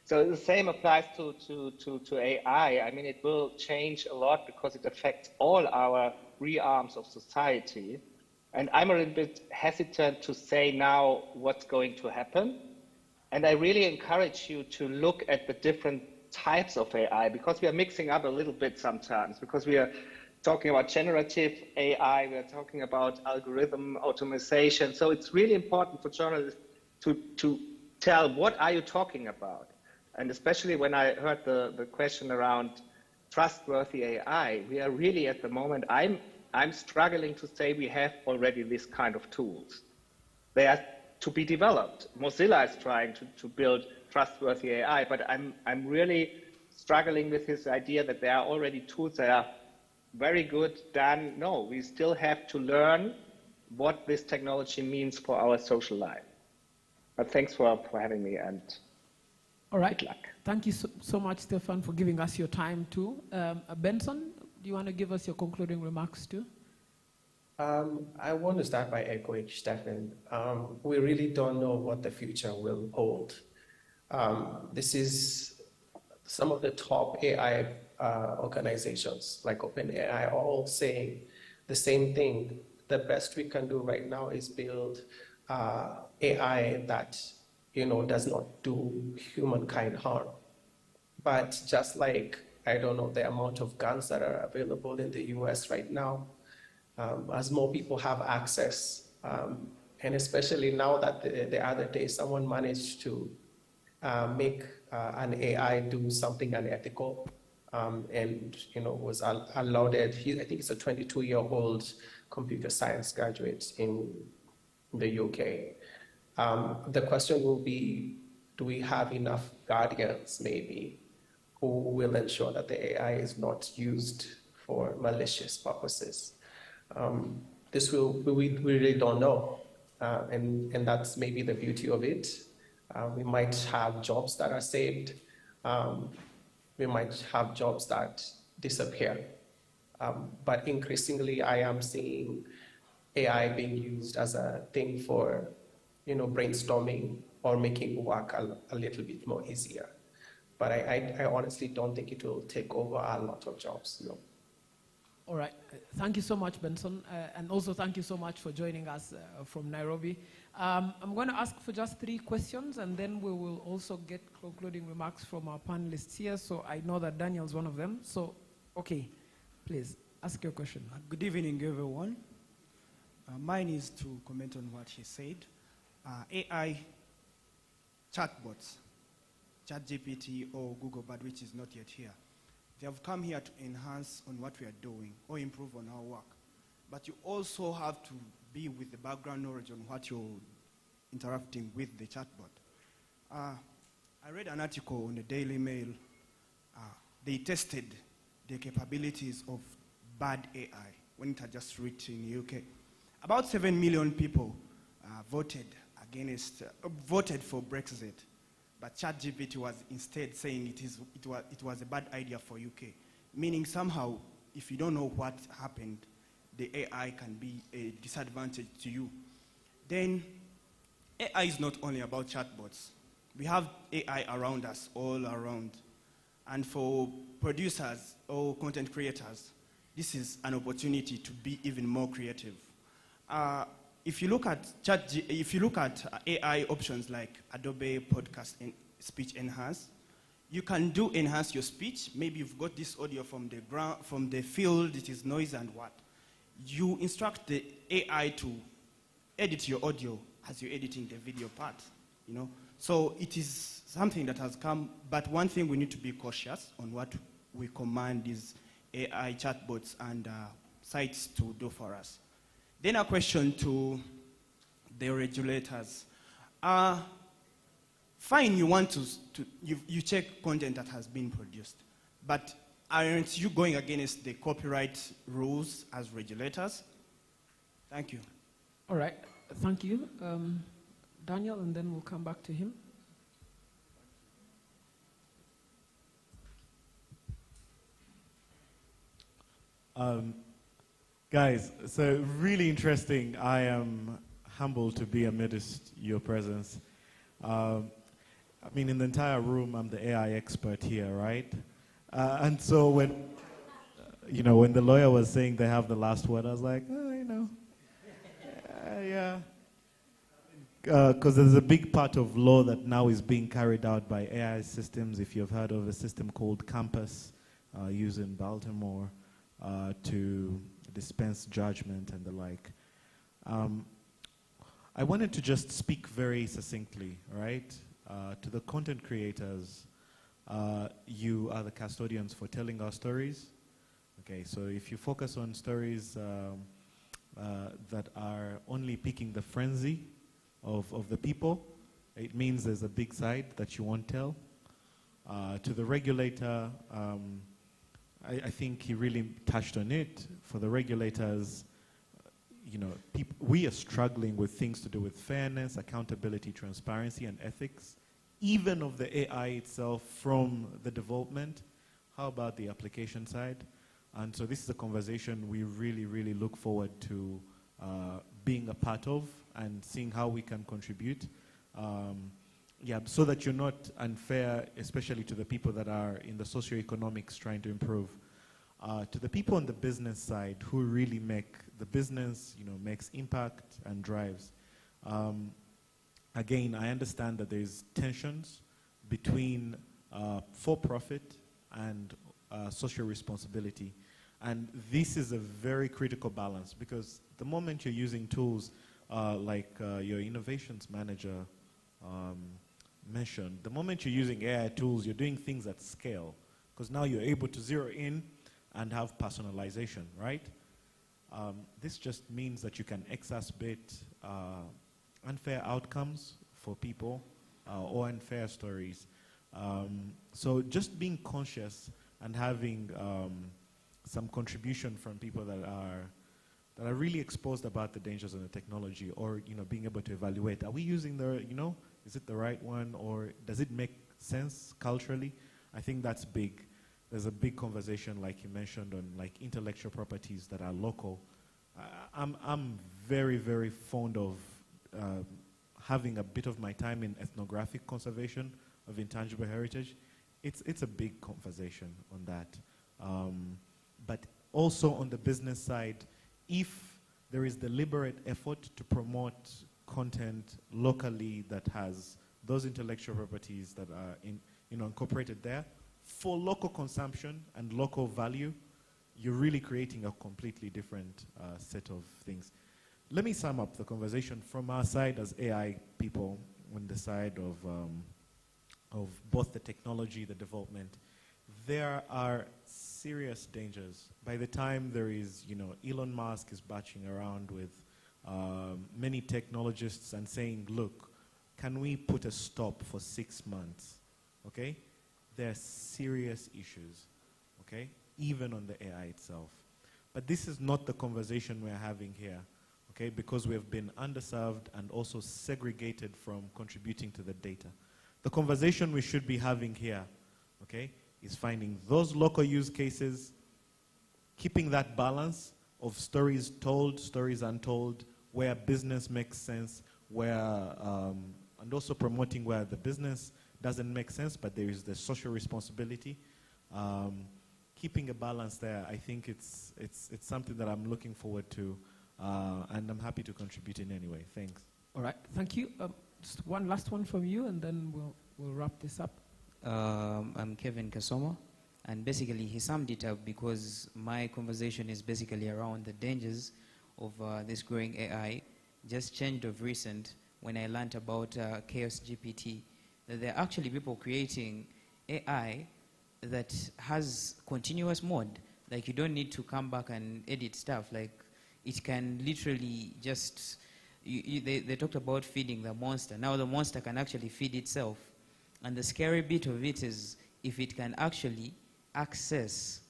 So the same applies to AI. I mean, it will change a lot because it affects all our realms of society. And I'm a little bit hesitant to say now what's going to happen. And I really encourage you to look at the different types of AI, because we are mixing up a little bit sometimes, because we are talking about generative AI, we are talking about algorithm automation. So it's really important for journalists to tell what are you talking about. And especially when I heard the question around trustworthy AI, we are really at the moment, I'm struggling to say we have already this kind of tools. They are to be developed. Mozilla is trying to build trustworthy AI, but I'm really struggling with this idea that there are already tools that are very good, done. No, we still have to learn what this technology means for our social life. But thanks for having me, and all right. Good luck. Thank you so much, Stefan, for giving us your time too. Benson, do you want to give us your concluding remarks too? I want to start by echoing Stefan. We really don't know what the future will hold. This is some of the top AI organizations like OpenAI all saying the same thing. The best we can do right now is build AI that does not do humankind harm. But just like, I don't know, the amount of guns that are available in the US right now, as more people have access, and especially now that the other day someone managed to make an AI do something unethical, and was allowed. I think it's a 22-year-old computer science graduate in the UK. The question will be, do we have enough guardians maybe who will ensure that the AI is not used for malicious purposes? We really don't know, and that's maybe the beauty of it. We might have jobs that are saved. We might have jobs that disappear. But increasingly, I am seeing AI being used as a thing for, brainstorming or making work a little bit more easier. But I honestly don't think it will take over a lot of jobs, no. All right. Thank you so much, Benson. And also thank you so much for joining us from Nairobi. I'm going to ask for just 3 questions, and then we will also get concluding remarks from our panelists here. So I know that Daniel's one of them. So, okay, please, ask your question. Good evening, everyone. Mine is to comment on what he said. AI chatbots, ChatGPT or Google Bard, which is not yet here. They have come here to enhance on what we are doing or improve on our work. But you also have to be with the background knowledge on what you're interacting with the chatbot. I read an article on the Daily Mail. They tested the capabilities of bad AI when it had just reached in the UK. About 7 million people voted for Brexit, but ChatGPT was instead saying it was a bad idea for UK, meaning somehow if you don't know what happened, the AI can be a disadvantage to you. Then AI is not only about chatbots. We have AI around us, all around. And for producers or content creators, this is an opportunity to be even more creative. If you look at AI options like Adobe Podcast and Speech Enhance, you can enhance your speech. Maybe you've got this audio from the field, it is noise and what. You instruct the AI to edit your audio as you're editing the video part, you know. So it is something that has come, but one thing we need to be cautious on what we command these AI chatbots and sites to do for us. Then a question to the regulators. Fine, you want you check content that has been produced, but aren't you going against the copyright rules as regulators? Thank you. All right, thank you. Daniel, and then we'll come back to him. Guys, so really interesting. I am humbled to be amidst your presence. I mean, in the entire room, I'm the AI expert here, right? And so when the lawyer was saying they have the last word, I was like, yeah. Because there's a big part of law that now is being carried out by AI systems. If you've heard of a system called Campus, used in Baltimore to dispense judgment and the like. I wanted to just speak very succinctly, right? To the content creators, you are the custodians for telling our stories. Okay, so if you focus on stories that are only piquing the frenzy of the people, it means there's a big side that you won't tell. To the regulator, I think he really touched on it. For the regulators, we are struggling with things to do with fairness, accountability, transparency, and ethics, even of the AI itself from the development. How about the application side? And so this is a conversation we really, really look forward to being a part of and seeing how we can contribute. So that you're not unfair, especially to the people that are in the socioeconomics trying to improve. To the people on the business side who really make the business, makes impact and drives. Again, I understand that there's tensions between for-profit and social responsibility. And this is a very critical balance, because the moment you're using tools like your innovations manager mentioned, the moment you're using AI tools, you're doing things at scale, because now you're able to zero in and have personalization, right? This just means that you can exacerbate unfair outcomes for people or unfair stories. So just being conscious and having some contribution from people that are really exposed about the dangers of the technology, or being able to evaluate, are we using the, is it the right one, or does it make sense culturally? I think that's big. There's a big conversation, like you mentioned, on like intellectual properties that are local. I'm very, very fond of having a bit of my time in ethnographic conservation of intangible heritage. It's a big conversation on that. But also on the business side, if there is deliberate effort to promote content locally that has those intellectual properties that are incorporated there for local consumption and local value, you're really creating a completely different set of things. Let me sum up the conversation from our side as AI people on the side of both the technology, the development. There are serious dangers. By the time there is, Elon Musk is batching around with many technologists and saying, look, can we put a stop for 6 months? Okay? There are serious issues, okay? Even on the AI itself. But this is not the conversation we're having here, okay? Because we have been underserved and also segregated from contributing to the data. The conversation we should be having here, okay, is finding those local use cases, keeping that balance of stories told, stories untold, where business makes sense, where, and also promoting where the business doesn't make sense, but there is the social responsibility. Keeping a balance there, I think it's something that I'm looking forward to, and I'm happy to contribute in any way. Thanks. All right, thank you. Just one last one from you, and then we'll wrap this up. I'm Kevin Kasomo, and basically he summed it up because my conversation is basically around the dangers of this growing AI. Just changed of recent when I learned about Chaos GPT, that there are actually people creating AI that has continuous mode. Like you don't need to come back and edit stuff. Like it can literally just, they talked about feeding the monster. Now the monster can actually feed itself. And the scary bit of it is if it can actually access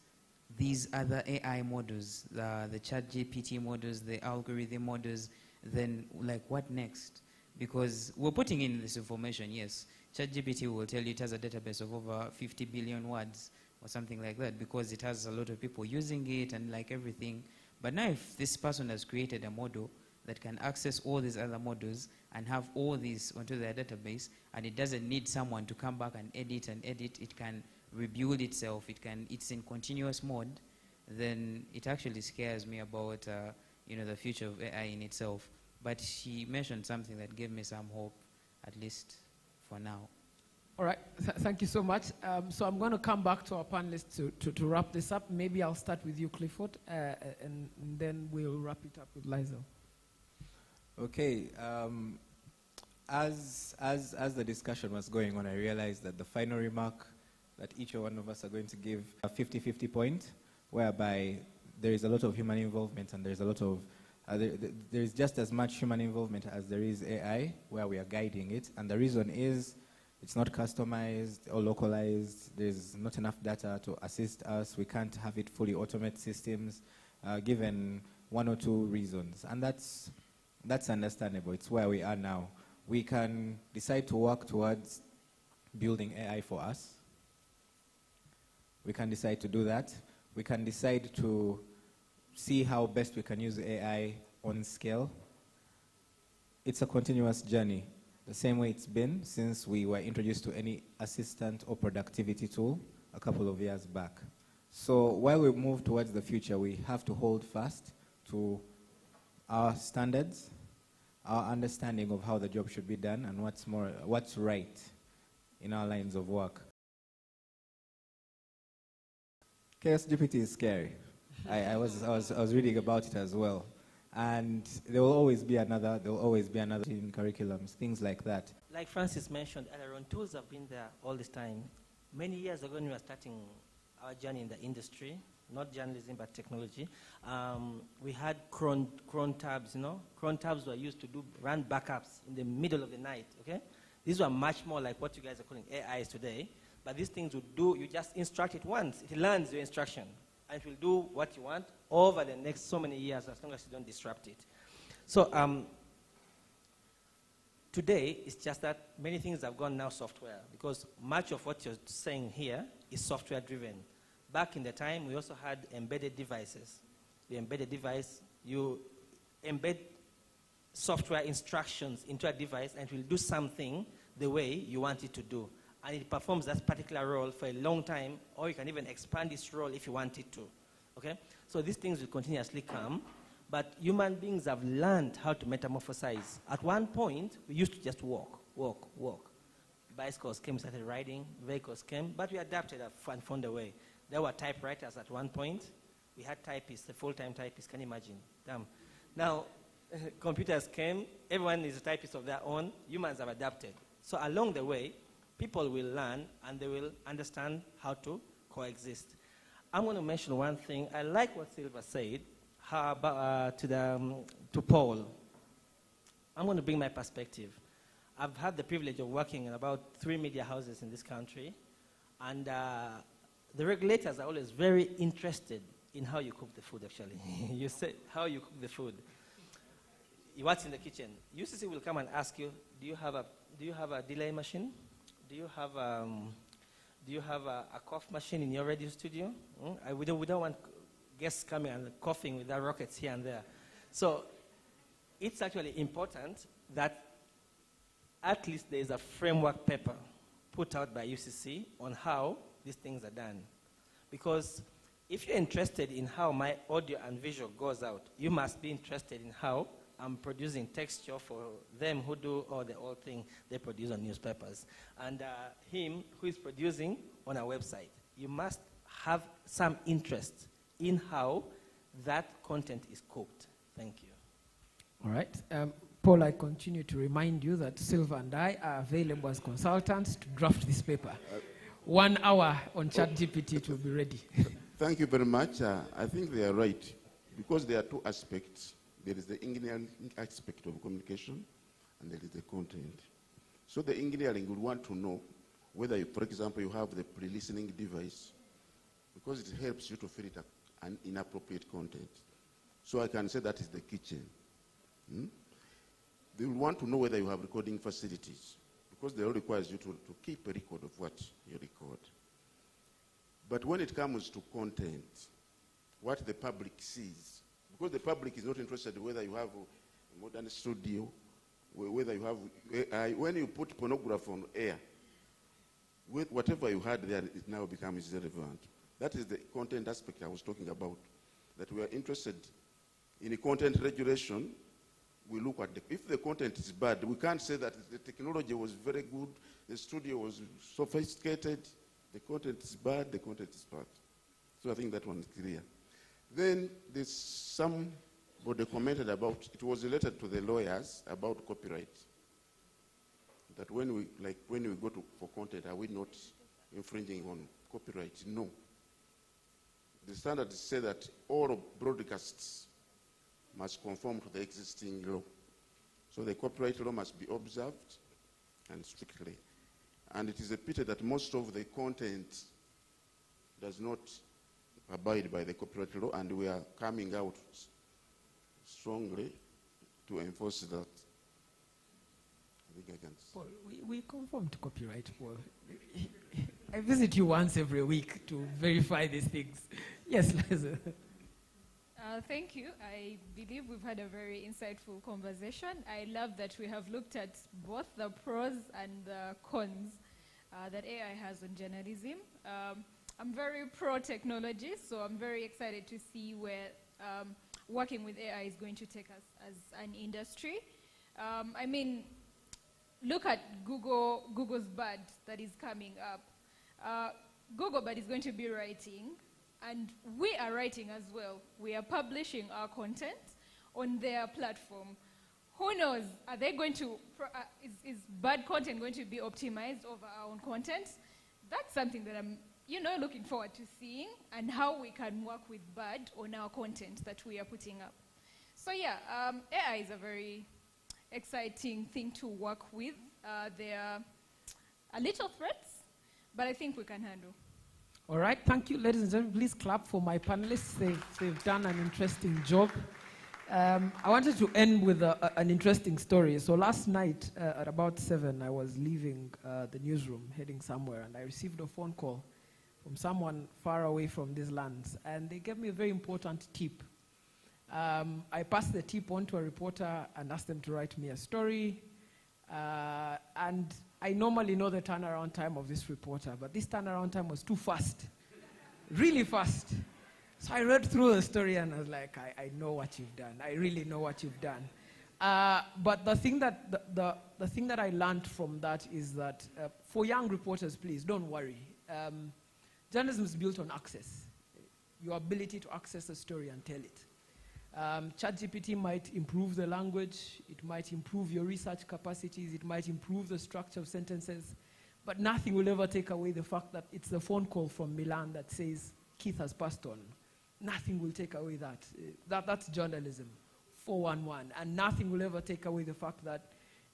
these other AI models, the ChatGPT models, the algorithm models, then like what next? Because we're putting in this information, yes. ChatGPT will tell you it has a database of over 50 billion words or something like that because it has a lot of people using it and like everything. But now if this person has created a model that can access all these other models and have all these onto their database, and it doesn't need someone to come back and edit, it can rebuild itself, it's in continuous mode, then it actually scares me about the future of AI in itself. But she mentioned something that gave me some hope, at least for now. All right, thank you so much. So I'm going to come back to our panelists to wrap this up. Maybe I'll start with you, Clifford, and then we'll wrap it up with Lizel. Okay, as the discussion was going on, I realized that the final remark that each one of us are going to give a 50-50 point, whereby there is a lot of human involvement and there's a lot of, there is just as much human involvement as there is AI, where we are guiding it. And the reason is it's not customized or localized. There's not enough data to assist us. We can't have it fully automate systems, given one or two reasons. And that's understandable. It's where we are now. We can decide to work towards building AI for us. We can decide to do that. We can decide to see how best we can use AI on scale. It's a continuous journey, the same way it's been since we were introduced to any assistant or productivity tool a couple of years back. So while we move towards the future, we have to hold fast to our standards, our understanding of how the job should be done, and what's right in our lines of work. Chaos GPT is scary. I was reading about it as well. And there will always be another in curriculums, things like that. Like Francis mentioned earlier on, tools have been there all this time. Many years ago when we were starting our journey in the industry, not journalism but technology, we had cron tabs, Cron tabs were used to run backups in the middle of the night, okay? These were much more like what you guys are calling AIs today. But these things would do, you just instruct it once, it learns your instruction, and it will do what you want over the next so many years as long as you don't disrupt it. So today, it's just that many things have gone now software, because much of what you're saying here is software driven. Back in the time, we also had embedded devices. The embedded device, you embed software instructions into a device and it will do something the way you want it to do. And it performs that particular role for a long time, or you can even expand its role if you want it to. Okay? So these things will continuously come, but human beings have learned how to metamorphosize. At one point, we used to just walk. Bicycles came, started riding, vehicles came, but we adapted and found a way. There were typewriters at one point. We had typists, a full-time typist, can you imagine? Damn. Now, computers came, everyone is a typist of their own, humans have adapted. So along the way, people will learn and they will understand how to coexist. I'm going to mention one thing. I like what Silva said to Paul. I'm going to bring my perspective. I've had the privilege of working in about 3 media houses in this country, and the regulators are always very interested in how you cook the food, actually. You say how you cook the food. What's in the kitchen? UCC will come and ask you, do you have a delay machine? Do you have a cough machine in your radio studio? We don't want guests coming and coughing with their rockets here and there. So it's actually important that at least there is a framework paper put out by UCC on how these things are done. Because if you're interested in how my audio and visual goes out, you must be interested in how I'm producing texture for them who do all the old thing they produce on newspapers. And him who is producing on a website. You must have some interest in how that content is cooked. Thank you. All right. Paul, I continue to remind you that Silva and I are available as consultants to draft this paper. 1 hour on ChatGPT, it will be ready. Thank you very much. I think they are right, because there are 2 aspects. There is the engineering aspect of communication, and there is the content. So the engineering would want to know whether, you, for example, you have the pre-listening device, because it helps you to filter an inappropriate content. So I can say that is the kitchen. They will want to know whether you have recording facilities, because they all requires you to keep a record of what you record. But when it comes to content, what the public sees, because the public is not interested whether you have a modern studio, whether you have AI. When you put pornography on air, whatever you had there, it now becomes irrelevant. That is the content aspect I was talking about, that we are interested in a content regulation. We look at if the content is bad, we can't say that the technology was very good, the studio was sophisticated, the content is bad, the content is bad. So I think that one is clear. Then there's somebody commented about, it was related to the lawyers about copyright. That when we go for content, are we not infringing on copyright? No. The standards say that all broadcasts must conform to the existing law. So the copyright law must be observed and strictly. And it is a pity that most of the content does not abide by the copyright law, and we are coming out strongly to enforce that. I think I can. Paul, we conform to copyright, Paul. I visit you once every week to verify these things. Yes, Liza. Thank you. I believe we've had a very insightful conversation. I love that we have looked at both the pros and the cons that AI has on journalism. I'm very pro-technology, so I'm very excited to see where working with AI is going to take us as an industry. I mean, look at Google's Bard that is coming up. Google Bard is going to be writing, and we are writing as well. We are publishing our content on their platform. Who knows, are they going to, is bad content going to be optimized over our own content? That's something that I'm looking forward to seeing, and how we can work with bad on our content that we are putting up. So yeah, AI is a very exciting thing to work with. There are a little threats, but I think we can handle. All right, thank you, ladies and gentlemen. Please clap for my panelists. They've done an interesting job. I wanted to end with an interesting story. So last night at about 7, I was leaving the newsroom, heading somewhere, and I received a phone call from someone far away from these lands, and they gave me a very important tip. I passed the tip on to a reporter and asked them to write me a story, and I normally know the turnaround time of this reporter, but this turnaround time was too fast, really fast. So I read through the story and I was like, I know what you've done. I really know what you've done. But the thing that I learned from that is that for young reporters, please don't worry. Journalism is built on access, your ability to access a story and tell it. ChatGPT might improve the language, it might improve your research capacities, it might improve the structure of sentences, but nothing will ever take away the fact that it's the phone call from Milan that says Keith has passed on. Nothing will take away that. That's journalism, 411. And nothing will ever take away the fact that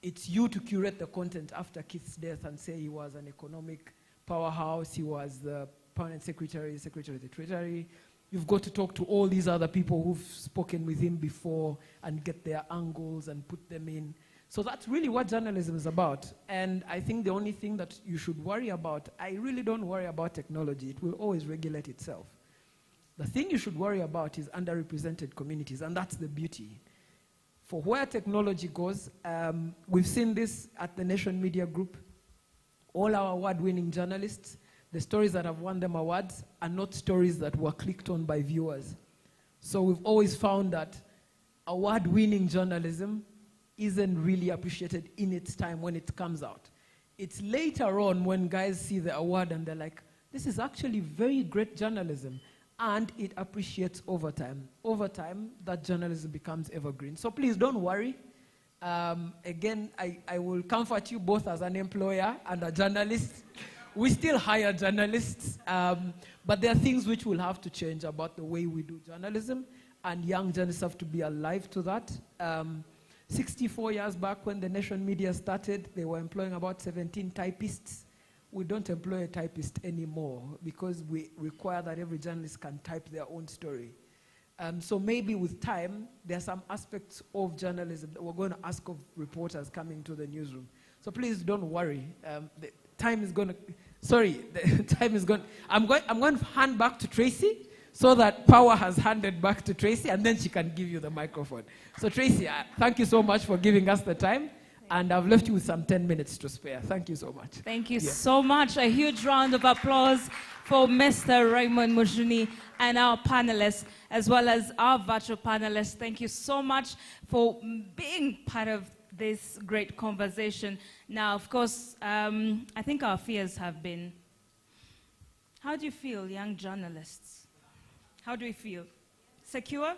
it's you to curate the content after Keith's death and say he was an economic powerhouse, he was the permanent secretary, secretary of the Treasury. You've got to talk to all these other people who've spoken with him before and get their angles and put them in. So that's really what journalism is about. And I think the only thing that you should worry about, I really don't worry about technology. It will always regulate itself. The thing you should worry about is underrepresented communities, and that's the beauty. For where technology goes, we've seen this at the Nation Media Group. All our award-winning journalists, the stories that have won them awards are not stories that were clicked on by viewers. So we've always found that award-winning journalism isn't really appreciated in its time when it comes out. It's later on when guys see the award and they're like, this is actually very great journalism. And it appreciates over time. Over time, that journalism becomes evergreen. So please don't worry. Again, I will comfort you both as an employer and a journalist. We still hire journalists, but there are things which will have to change about the way we do journalism, and young journalists have to be alive to that. 64 years back when the Nation Media started, they were employing about 17 typists. We don't employ a typist anymore because we require that every journalist can type their own story. So maybe with time, there are some aspects of journalism that we're going to ask of reporters coming to the newsroom. So please don't worry. The time is going to, the time is going, I'm going to hand back to Tracy so that power has handed back to Tracy and then she can give you the microphone. So Tracy, thank you so much for giving us the time. And I've left you with some 10 minutes to spare. Thank you so much. Thank you so much. A huge round of applause for Mr. Raymond Mujuni and our panelists, as well as our virtual panelists. Thank you so much for being part of this great conversation. Now, of course, I think our fears have been, how do you feel, young journalists? How do we feel? Secure?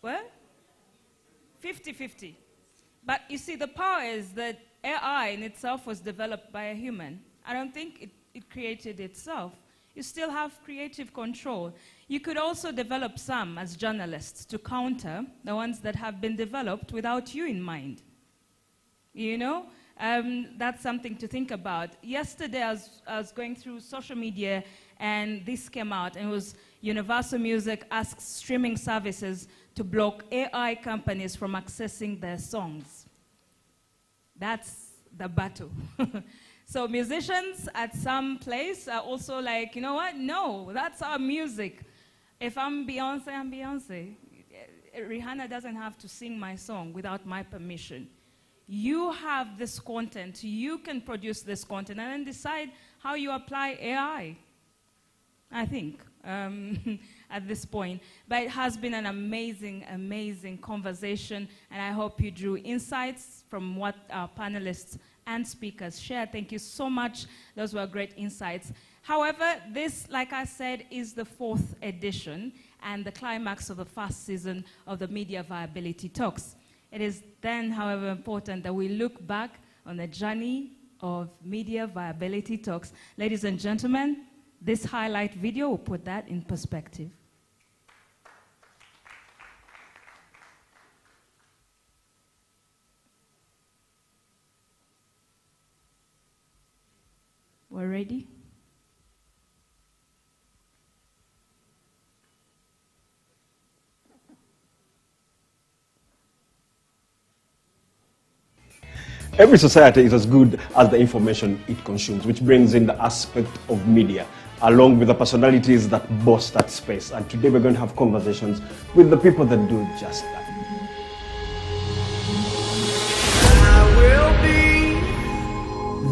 Well, 50-50. But you see, the power is that AI in itself was developed by a human. I don't think it created itself. You still have creative control. You could also develop some as journalists to counter the ones that have been developed without you in mind. You know, that's something to think about. Yesterday, I was going through social media, and this came out, and it was Universal Music asks streaming services to block AI companies from accessing their songs. That's the battle. So musicians at some place are also like, you know what? No, that's our music. If I'm Beyonce, I'm Beyonce. Rihanna doesn't have to sing my song without my permission. You have this content. You can produce this content and then decide how you apply AI, I think. At this point. But it has been an amazing, amazing conversation, and I hope you drew insights from what our panelists and speakers shared. Thank you so much. Those were great insights. However, this, like I said, is the 4th edition and the climax of the first season of the Media Viability Talks. It is then, however, important that we look back on the journey of Media Viability Talks. Ladies and gentlemen, this highlight video will put that in perspective. We're ready? Every society is as good as the information it consumes, which brings in the aspect of media, along with the personalities that boss that space. And today we're going to have conversations with the people that do just that.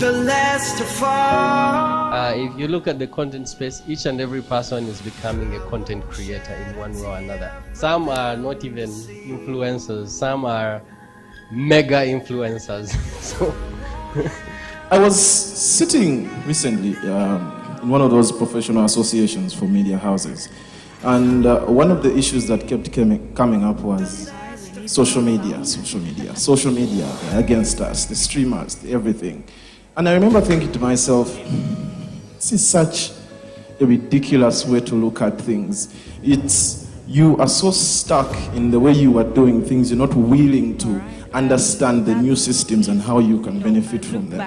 the last to fall. If you look at the content space, each and every person is becoming a content creator in one way or another. Some are not even influencers, some are mega influencers. So I was sitting recently in one of those professional associations for media houses, and one of the issues that kept coming up was social media against us, the streamers, everything. And I remember thinking to myself, this is such a ridiculous way to look at things. You are so stuck in the way you are doing things, you're not willing to understand the new systems and how you can benefit from them.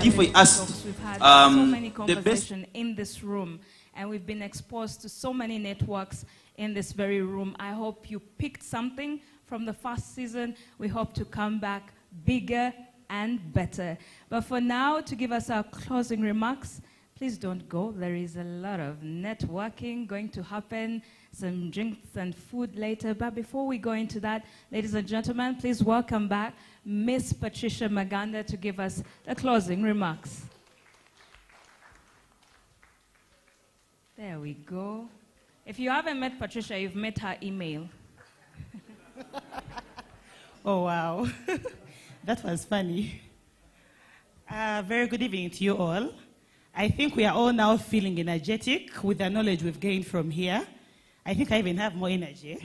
If we asked, we've had so many conversations in this room, and we've been exposed to so many networks in this very room. I hope you picked something from the first season. We hope to come back bigger and better. But for now, to give us our closing remarks, please don't go. There is a lot of networking going to happen, some drinks and food later. But before we go into that, ladies and gentlemen, please welcome back Miss Patricia Maganda to give us the closing remarks. There we go. If you haven't met Patricia, you've met her email. Oh, wow. That was funny. Very good evening to you all. I think we are all now feeling energetic with the knowledge we've gained from here. I think I even have more energy.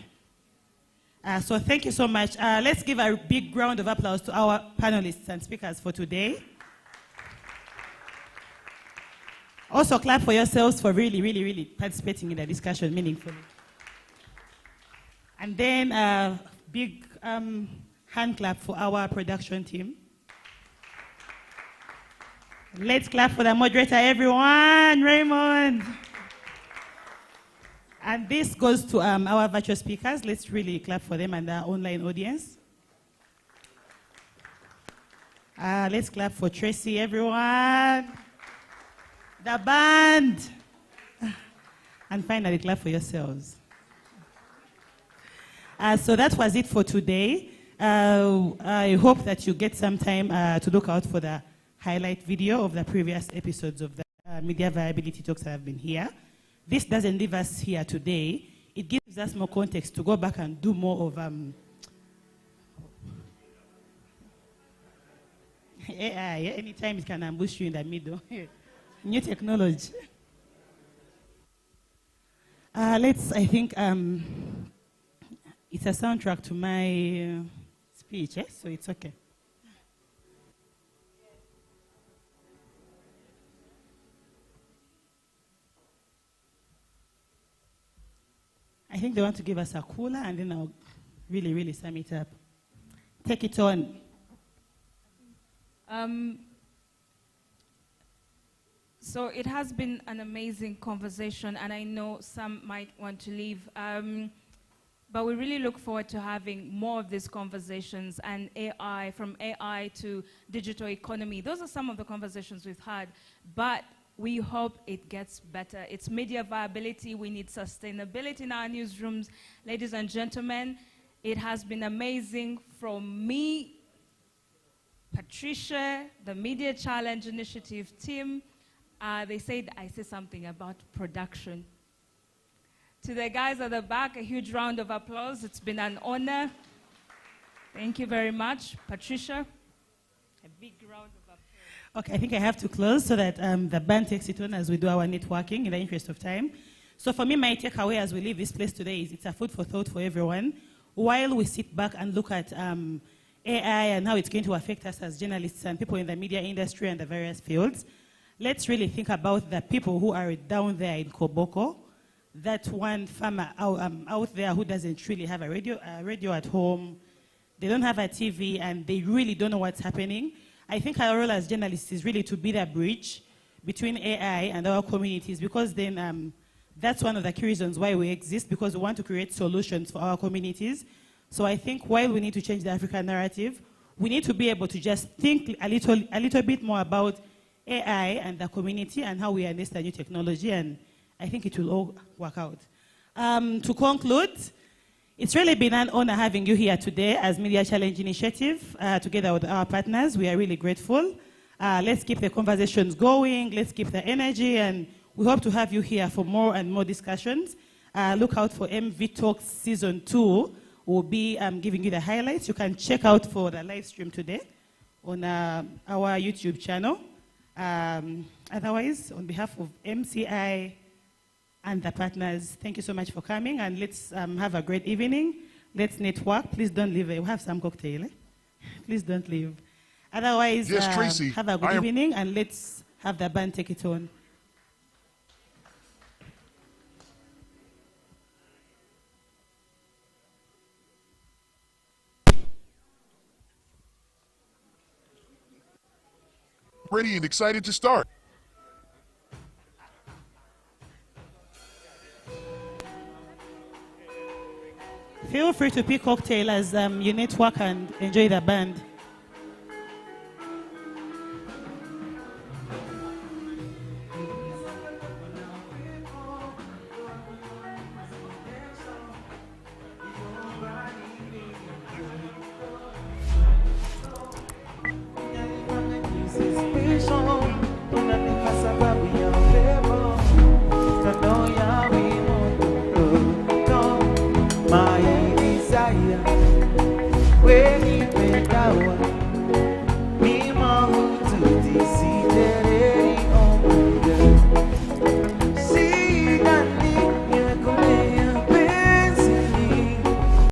So thank you so much. Let's give a big round of applause to our panelists and speakers for today. Also clap for yourselves for really participating in the discussion meaningfully. And then a big hand clap for our production team. Let's clap for the moderator, everyone. Raymond. And this goes to our virtual speakers. Let's really clap for them and our online audience. Let's clap for Tracy, everyone. The band. And finally, clap for yourselves. So that was it for today. I hope that you get some time to look out for the highlight video of the previous episodes of the Media Viability Talks that have been here. This doesn't leave us here today. It gives us more context to go back and do more of AI. Anytime it can ambush you in the middle. New technology. I think it's a soundtrack to my speech, so it's okay. I think they want to give us a cooler, and then I'll really sum it up. Take it on. So it has been an amazing conversation, and I know some might want to leave. But we really look forward to having more of these conversations, and AI, from AI to digital economy. Those are some of the conversations we've had, but we hope it gets better. It's media viability. We need sustainability in our newsrooms. Ladies and gentlemen, it has been amazing from me, Patricia, the Media Challenge Initiative team. They said I say something about production. To the guys at the back, a huge round of applause. It's been an honor. Thank you very much. Patricia, a big round of applause. Okay, I think I have to close so that the band takes it on as we do our networking in the interest of time. So for me, my takeaway as we leave this place today is it's a food for thought for everyone. While we sit back and look at AI and how it's going to affect us as journalists and people in the media industry and the various fields, let's really think about the people who are down there in Koboko, that one farmer out there who doesn't really have a radio at home, they don't have a TV, and they really don't know what's happening. I think our role as journalists is really to be the bridge between AI and our communities, because then that's one of the key reasons why we exist, because we want to create solutions for our communities. So I think while we need to change the African narrative, we need to be able to just think a little bit more about AI and the community and how we harness the new technology, and I think it will all work out. To conclude, It's really been an honor having you here today as Media Challenge Initiative, together with our partners. We are really grateful. Let's keep the conversations going, let's keep the energy, and we hope to have you here for more and more discussions. Look out for MV Talks Season 2. We'll be giving you the highlights. You can check out for the live stream today on our YouTube channel. Otherwise, on behalf of MCI and the partners, thank you so much for coming, and let's have a great evening. Let's network. Please don't leave. We'll have some cocktail. Please don't leave. Otherwise, yes, Tracy, have a good evening, and let's have the band take it on. Ready and excited to start. Feel free to pick cocktail as you network and enjoy the band.